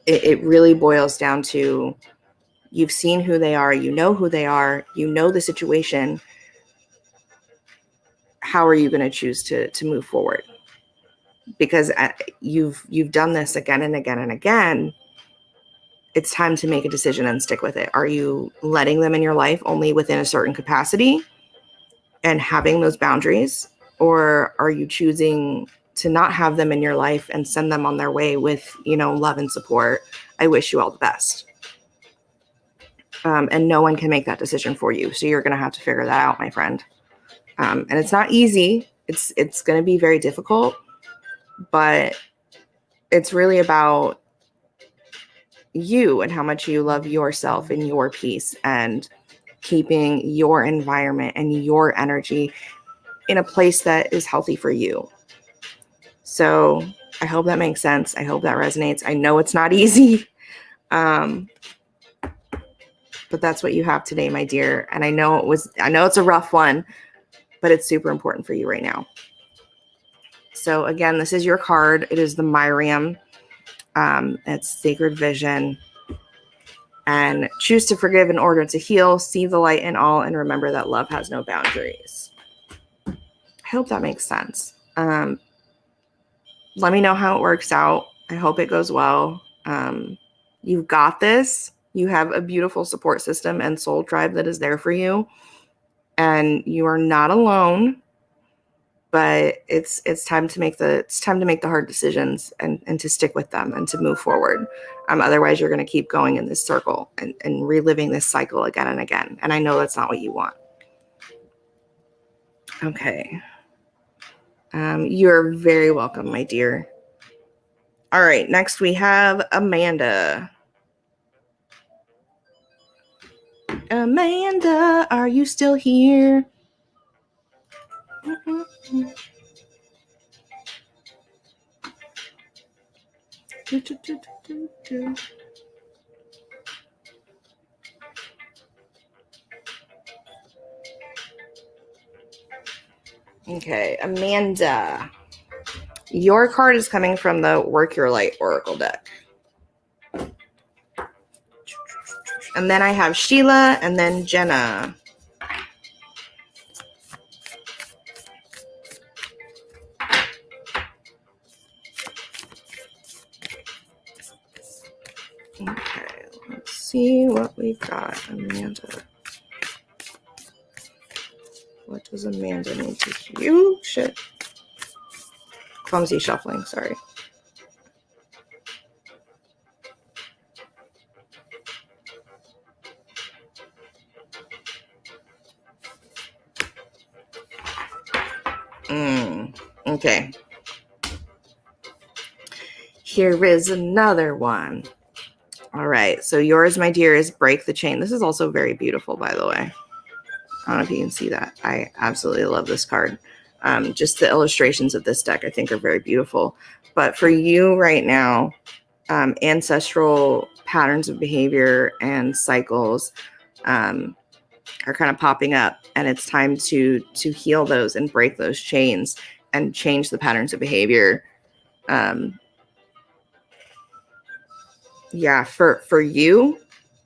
It really boils down to, you've seen who they are, you know who they are, you know the situation. How are you going to choose to move forward? Because you've done this again and again and again. It's time to make a decision and stick with it. Are you letting them in your life only within a certain capacity and having those boundaries? Or are you choosing to not have them in your life and send them on their way with, love and support? I wish you all the best. And no one can make that decision for you. So you're going to have to figure that out, my friend. And it's not easy. It's going to be very difficult, but it's really about you and how much you love yourself and your peace and keeping your environment and your energy in a place that is healthy for you. So I hope that makes sense. I hope that resonates. I know it's not easy, but that's what you have today, my dear. And I know it's a rough one, but it's super important for you right now. So again, this is your card. It is the Miriam. It's Sacred Vision. And choose to forgive in order to heal, see the light in all, and remember that love has no boundaries. I hope that makes sense. Let me know how it works out. I hope it goes well. You've got this. You have a beautiful support system and soul tribe that is there for you. And you are not alone. But it's time to make the hard decisions and to stick with them and to move forward. Otherwise, you're going to keep going in this circle and reliving this cycle again and again. And I know that's not what you want. Okay. You're very welcome, my dear. All right. Next, we have Amanda. Amanda, are you still here? Okay, Amanda. Your card is coming from the Work Your Light Oracle deck. And then I have Sheila and then Jenna. Okay, let's see what we've got, Amanda. What does Amanda need to hear? Shit. Clumsy shuffling, sorry. Okay. Here is another one. All right. So yours, my dear, is Break the Chain. This is also very beautiful, by the way. I don't know if you can see that. I absolutely love this card. Just the illustrations of this deck, I think, are very beautiful. But for you right now, ancestral patterns of behavior and cycles are kind of popping up, and it's time to heal those and break those chains and change the patterns of behavior. Yeah, for you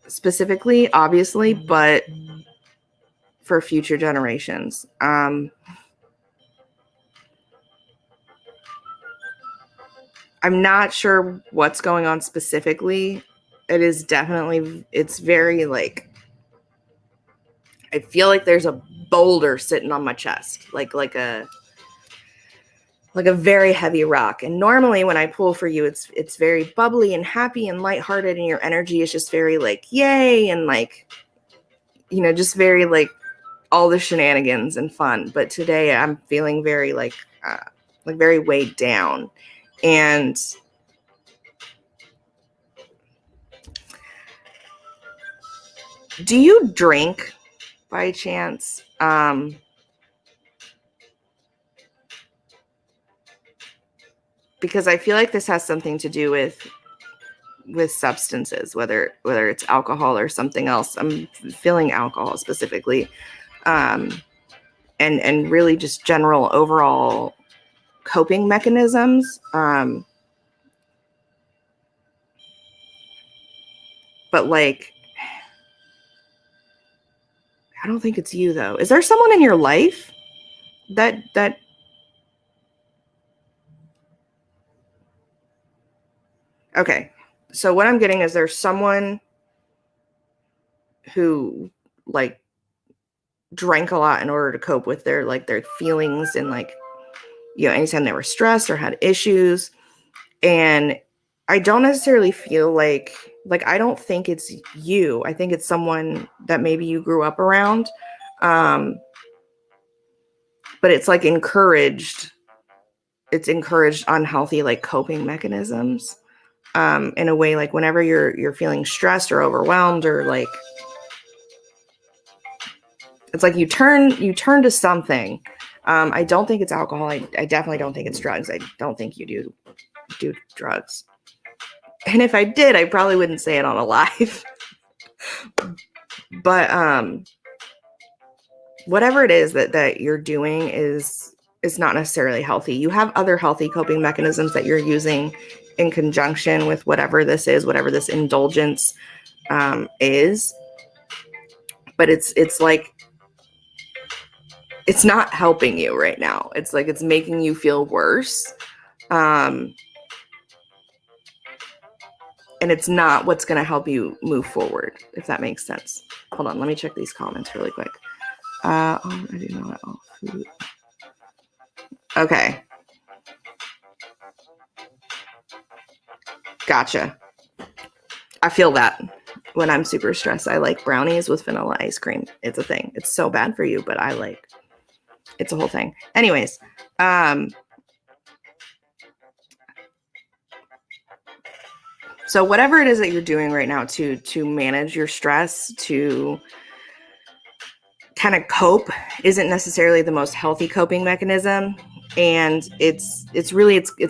specifically, obviously, but for future generations. I'm not sure what's going on specifically. It is definitely, it's very like, I feel like there's a boulder sitting on my chest, like a very heavy rock. And normally when I pull for you, it's very bubbly and happy and lighthearted, and your energy is just very like, yay, and like, just very like all the shenanigans and fun. But today I'm feeling very like very weighed down. And do you drink by chance? Because I feel like this has something to do with with substances, whether it's alcohol or something else. I'm feeling alcohol specifically, and really just general overall coping mechanisms. But like, I don't think it's you though. Is there someone in your life that okay. So what I'm getting is there's someone who like drank a lot in order to cope with their feelings, and like, you know, anytime they were stressed or had issues. And I don't necessarily feel like I don't think it's you. I think it's someone that maybe you grew up around. But it's like encouraged. It's encouraged unhealthy like coping mechanisms. In a way, like whenever you're feeling stressed or overwhelmed, or like, it's like you turn to something. I don't think it's alcohol. I definitely don't think it's drugs. I don't think you do drugs. And if I did, I probably wouldn't say it on a live. But whatever it is that you're doing is not necessarily healthy. You have other healthy coping mechanisms that you're using in conjunction with whatever this is, whatever this indulgence is. But it's like, it's not helping you right now. It's like it's making you feel worse. And it's not what's going to help you move forward, if that makes sense. Hold on, let me check these comments really quick. I do not. Food. Okay. Gotcha. I feel that when I'm super stressed. I like brownies with vanilla ice cream. It's a thing. It's so bad for you, but I like. It's a whole thing. Anyways, so whatever it is that you're doing right now to manage your stress, to kind of cope, isn't necessarily the most healthy coping mechanism. And it's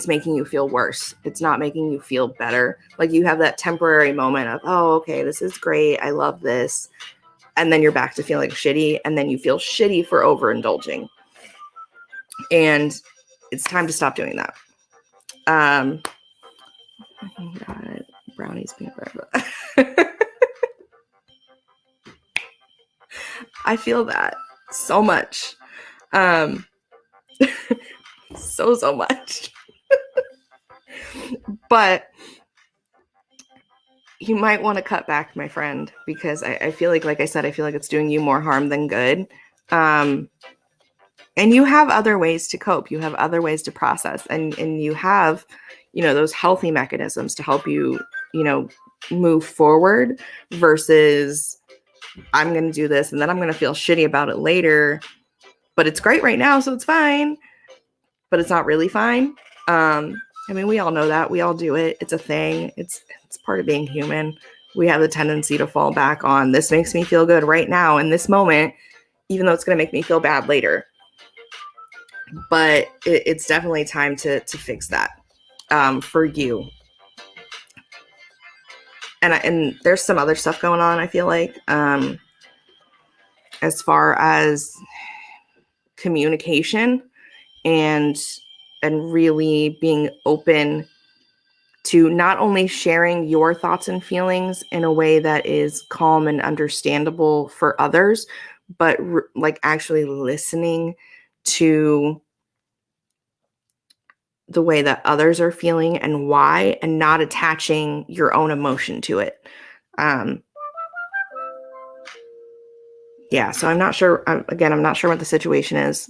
making you feel worse. It's not making you feel better. Like you have that temporary moment of, oh, okay, this is great. I love this. And then you're back to feeling shitty. And then you feel shitty for overindulging. And it's time to stop doing that. God, brownies, peanut butter. I feel that so much. So much. But you might want to cut back, my friend, because I feel like I said, I feel like it's doing you more harm than good. And you have other ways to cope. You have other ways to process, and you have, you know, those healthy mechanisms to help you, you know, move forward versus I'm going to do this and then I'm going to feel shitty about it later, but it's great right now. So it's fine, but it's not really fine. I mean, we all know that. We all do it. It's a thing. It's part of being human. We have the tendency to fall back on, this makes me feel good right now in this moment, even though it's going to make me feel bad later. But it's definitely time to fix that for you. And there's some other stuff going on, I feel like, as far as communication and really being open to not only sharing your thoughts and feelings in a way that is calm and understandable for others, but like actually listening to the way that others are feeling and why, and not attaching your own emotion to it. Yeah, so I'm not sure. I'm not sure what the situation is.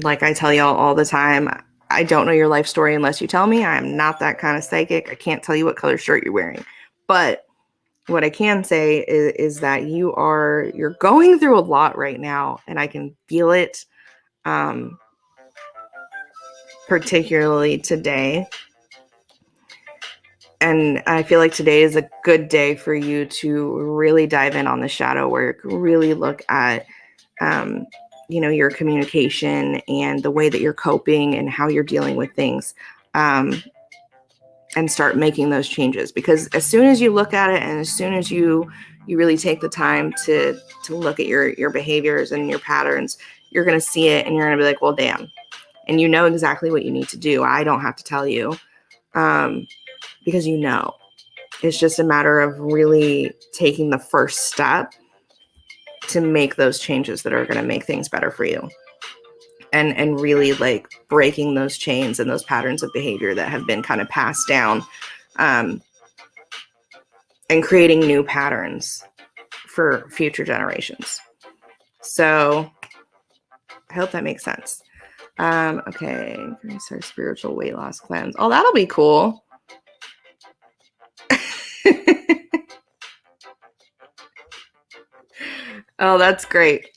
Like I tell y'all all the time, I don't know your life story unless you tell me. I'm not that kind of psychic. I can't tell you what color shirt you're wearing. But what I can say is that you're going through a lot right now, and I can feel it, particularly today. And I feel like today is a good day for you to really dive in on the shadow work, really look at, you know, your communication and the way that you're coping and how you're dealing with things. and start making those changes. Because as soon as you look at it, and as soon as you really take the time to look at your behaviors and your patterns, you're going to see it and you're going to be like, well, damn. And you know exactly what you need to do. I don't have to tell you, because you know. It's just a matter of really taking the first step to make those changes that are going to make things better for you. And really like breaking those chains and those patterns of behavior that have been kind of passed down, and creating new patterns for future generations. So I hope that makes sense. Okay, our spiritual weight loss cleanse. Oh, that'll be cool. Oh, that's great.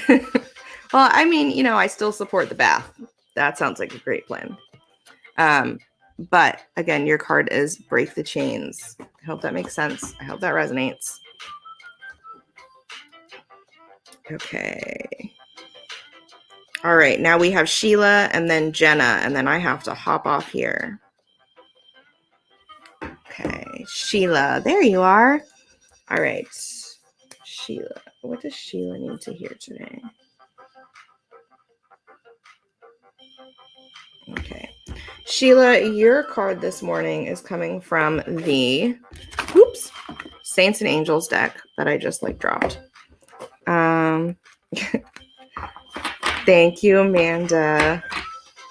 Well, I mean, I still support the bath. That sounds like a great plan. But again, your card is break the chains. I hope that makes sense. I hope that resonates. Okay. All right. Now we have Sheila and then Jenna, and then I have to hop off here. Okay. Sheila, there you are. All right. Sheila, what does Sheila need to hear today? Okay. Sheila, your card this morning is coming from the Saints and Angels deck that I just dropped. Thank you, Amanda.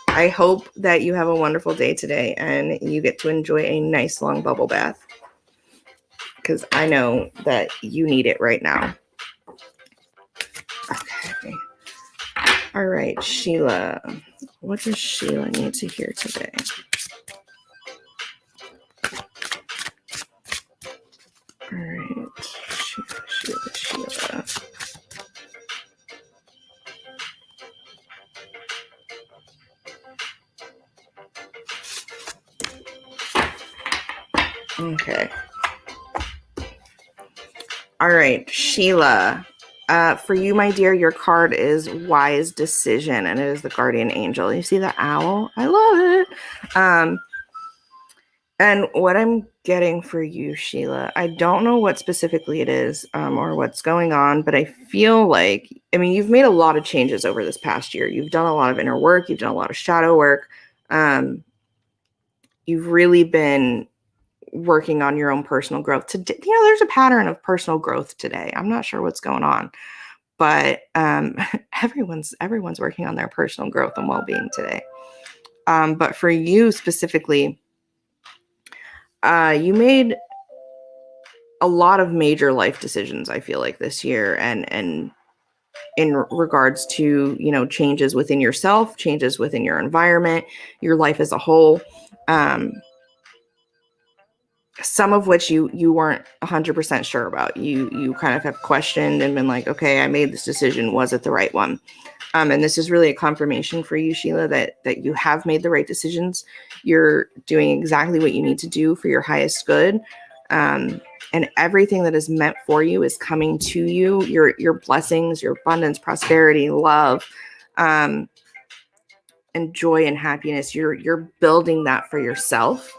I hope that you have a wonderful day today and you get to enjoy a nice long bubble bath, because I know that you need it right now. Okay. All right, Sheila. What does Sheila need to hear today? All right, Sheila. Okay. All right, Sheila. For you, my dear, your card is Wise Decision, and it is the guardian angel. You see the owl? I love it. And what I'm getting for you, Sheila, I don't know what specifically it is, or what's going on, but I feel like, you've made a lot of changes over this past year. You've done a lot of inner work. You've done a lot of shadow work. You've really been working on your own personal growth. Today, there's a pattern of personal growth today. I'm not sure what's going on, but everyone's working on their personal growth and well-being today. But for you specifically, you made a lot of major life decisions, I feel like, this year, and in regards to, changes within yourself, changes within your environment, your life as a whole. Some of which you weren't 100% sure about. You kind of have questioned and been like, okay, I made this decision. Was it the right one? And this is really a confirmation for you, Sheila, that you have made the right decisions. You're doing exactly what you need to do for your highest good. And everything that is meant for you is coming to you. Your blessings, your abundance, prosperity, love, and joy and happiness. You're building that for yourself.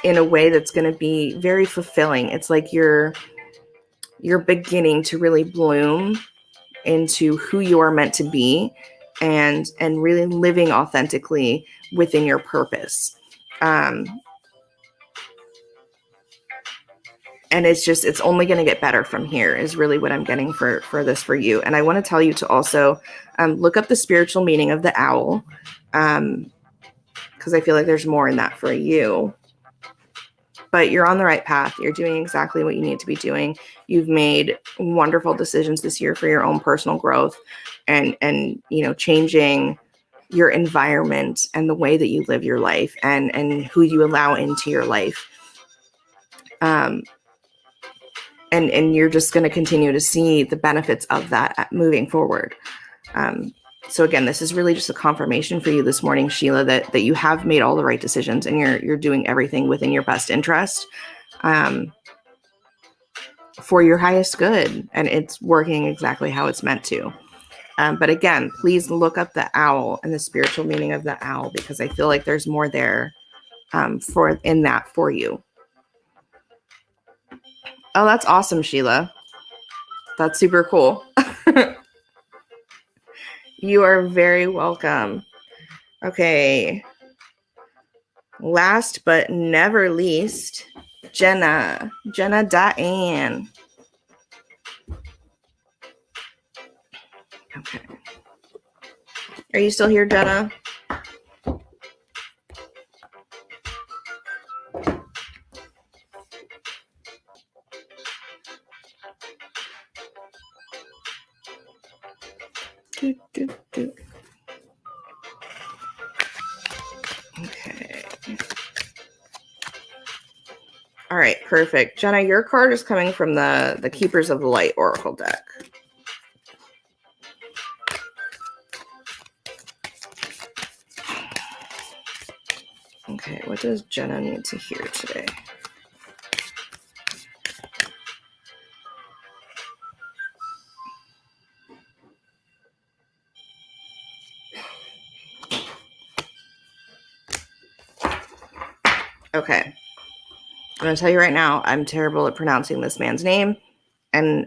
In a way that's going to be very fulfilling. It's like you're beginning to really bloom into who you are meant to be, and really living authentically within your purpose. And it's only going to get better from here, is really what I'm getting for this for you. And I want to tell you to also look up the spiritual meaning of the owl, because I feel like there's more in that for you. But you're on the right path. You're doing exactly what you need to be doing. You've made wonderful decisions this year for your own personal growth, and changing your environment and the way that you live your life, and who you allow into your life. And you're just going to continue to see the benefits of that moving forward. So again, this is really just a confirmation for you this morning, Sheila, that you have made all the right decisions, and you're doing everything within your best interest, for your highest good. And it's working exactly how it's meant to. But again, please look up the owl and the spiritual meaning of the owl, because I feel like there's more there for you. Oh, that's awesome, Sheila. That's super cool. You are very welcome. Okay. Last but never least, Jenna Diane. Okay. Are you still here, Jenna? Okay. All right, perfect. Jenna, your card is coming from the Keepers of the Light Oracle deck. Okay, what does Jenna need to hear today? Okay. I'm going to tell you right now, I'm terrible at pronouncing this man's name, and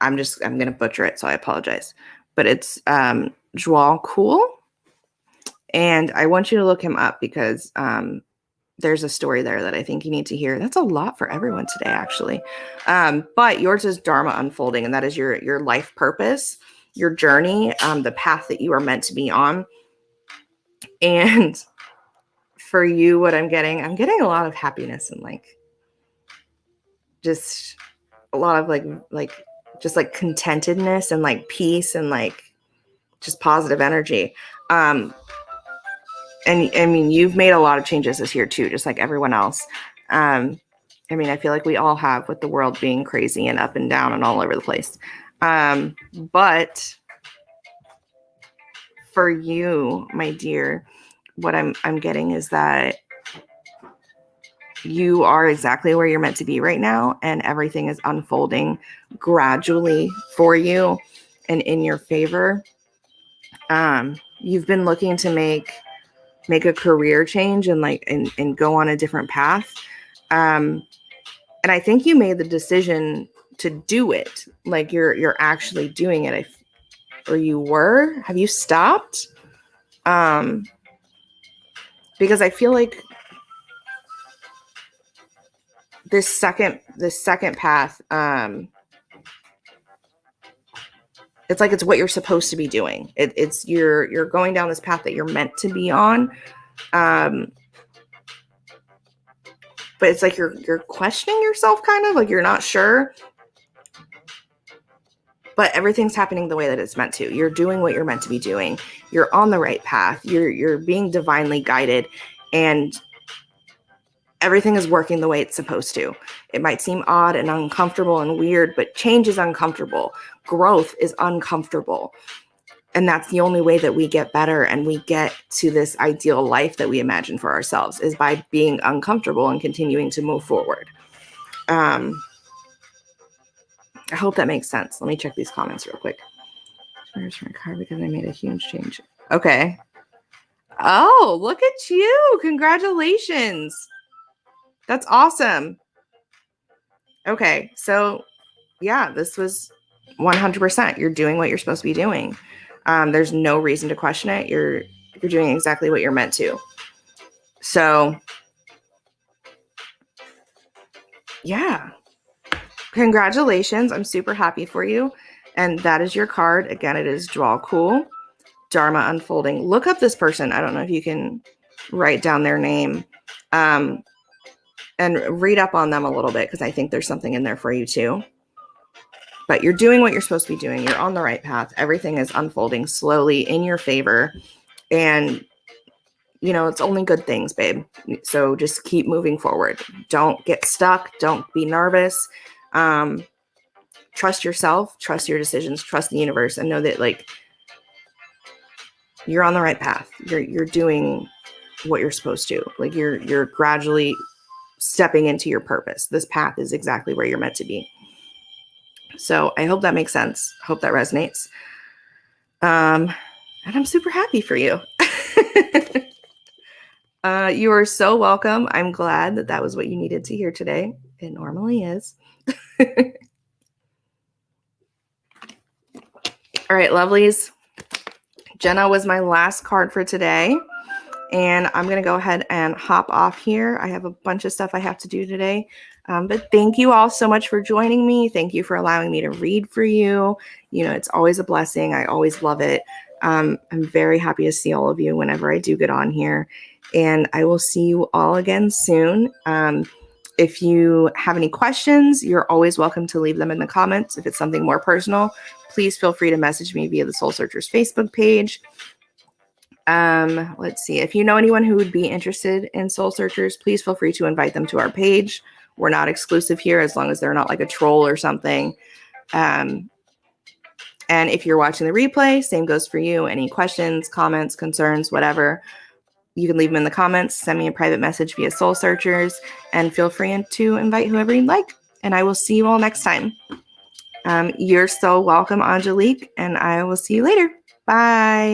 I'm going to butcher it, so I apologize. But it's Joao Cool, and I want you to look him up because there's a story there that I think you need to hear. That's a lot for everyone today, actually. But yours is Dharma unfolding, and that is your life purpose, your journey, the path that you are meant to be on. And for you, what I'm getting a lot of happiness and like just a lot of like just like contentedness and like peace and like just positive energy. And I mean, you've made a lot of changes this year too, just like everyone else. I mean, I feel like we all have, with the world being crazy and up and down and all over the place. But for you, my dear, what I'm getting is that you are exactly where you're meant to be right now, and everything is unfolding gradually for you and in your favor. You've been looking to make a career change and and go on a different path. And I think you made the decision to do it. Like you're actually doing it. Or you were? Have you stopped? Because I feel like this second path, it's like it's what you're supposed to be doing. It's you're going down this path that you're meant to be on. But it's like you're questioning yourself, kind of like you're not sure. But everything's happening the way that it's meant to. You're doing what you're meant to be doing. You're on the right path. You're being divinely guided, and everything is working the way it's supposed to. It might seem odd and uncomfortable and weird, but change is uncomfortable. Growth is uncomfortable. And that's the only way that we get better and we get to this ideal life that we imagine for ourselves, is by being uncomfortable and continuing to move forward. I hope that makes sense. Let me check these comments real quick. Where's my card? Because I made a huge change. Okay. Oh, look at you. Congratulations. That's awesome. Okay. So yeah, this was 100%. You're doing what you're supposed to be doing. There's no reason to question it. You're doing exactly what you're meant to. So yeah. Congratulations. I'm super happy for you. And that is your card. Again, it is Joao Cool, Dharma unfolding. Look up this person. I don't know if you can write down their name and read up on them a little bit, because I think there's something in there for you too. But you're doing what you're supposed to be doing. You're on the right path. Everything is unfolding slowly in your favor. And, you know, it's only good things, babe. So just keep moving forward. Don't get stuck. Don't be nervous. Trust yourself, trust your decisions, trust the universe, and know that like you're on the right path. You're doing what you're supposed to. Like you're gradually stepping into your purpose. This path is exactly where you're meant to be. So I hope that makes sense. Hope that resonates. And I'm super happy for you. You are so welcome. I'm glad that that was what you needed to hear today. It normally is. All right, lovelies. Jenna was my last card for today. And I'm going to go ahead and hop off here. I have a bunch of stuff I have to do today. But thank you all so much for joining me. Thank you for allowing me to read for you. You know, it's always a blessing. I always love it. I'm very happy to see all of you whenever I do get on here. And I will see you all again soon. If you have any questions, you're always welcome to leave them in the comments. If it's something more personal, please feel free to message me via the Soul Searchers Facebook page. Let's see. If you know anyone who would be interested in Soul Searchers, please feel free to invite them to our page. We're not exclusive here as long as they're not like a troll or something. And if you're watching the replay, same goes for you. Any questions, comments, concerns, whatever, you can leave them in the comments. Send me a private message via Soul Searchers and feel free to invite whoever you'd like. And I will see you all next time. You're so welcome, Angelique, and I will see you later. Bye.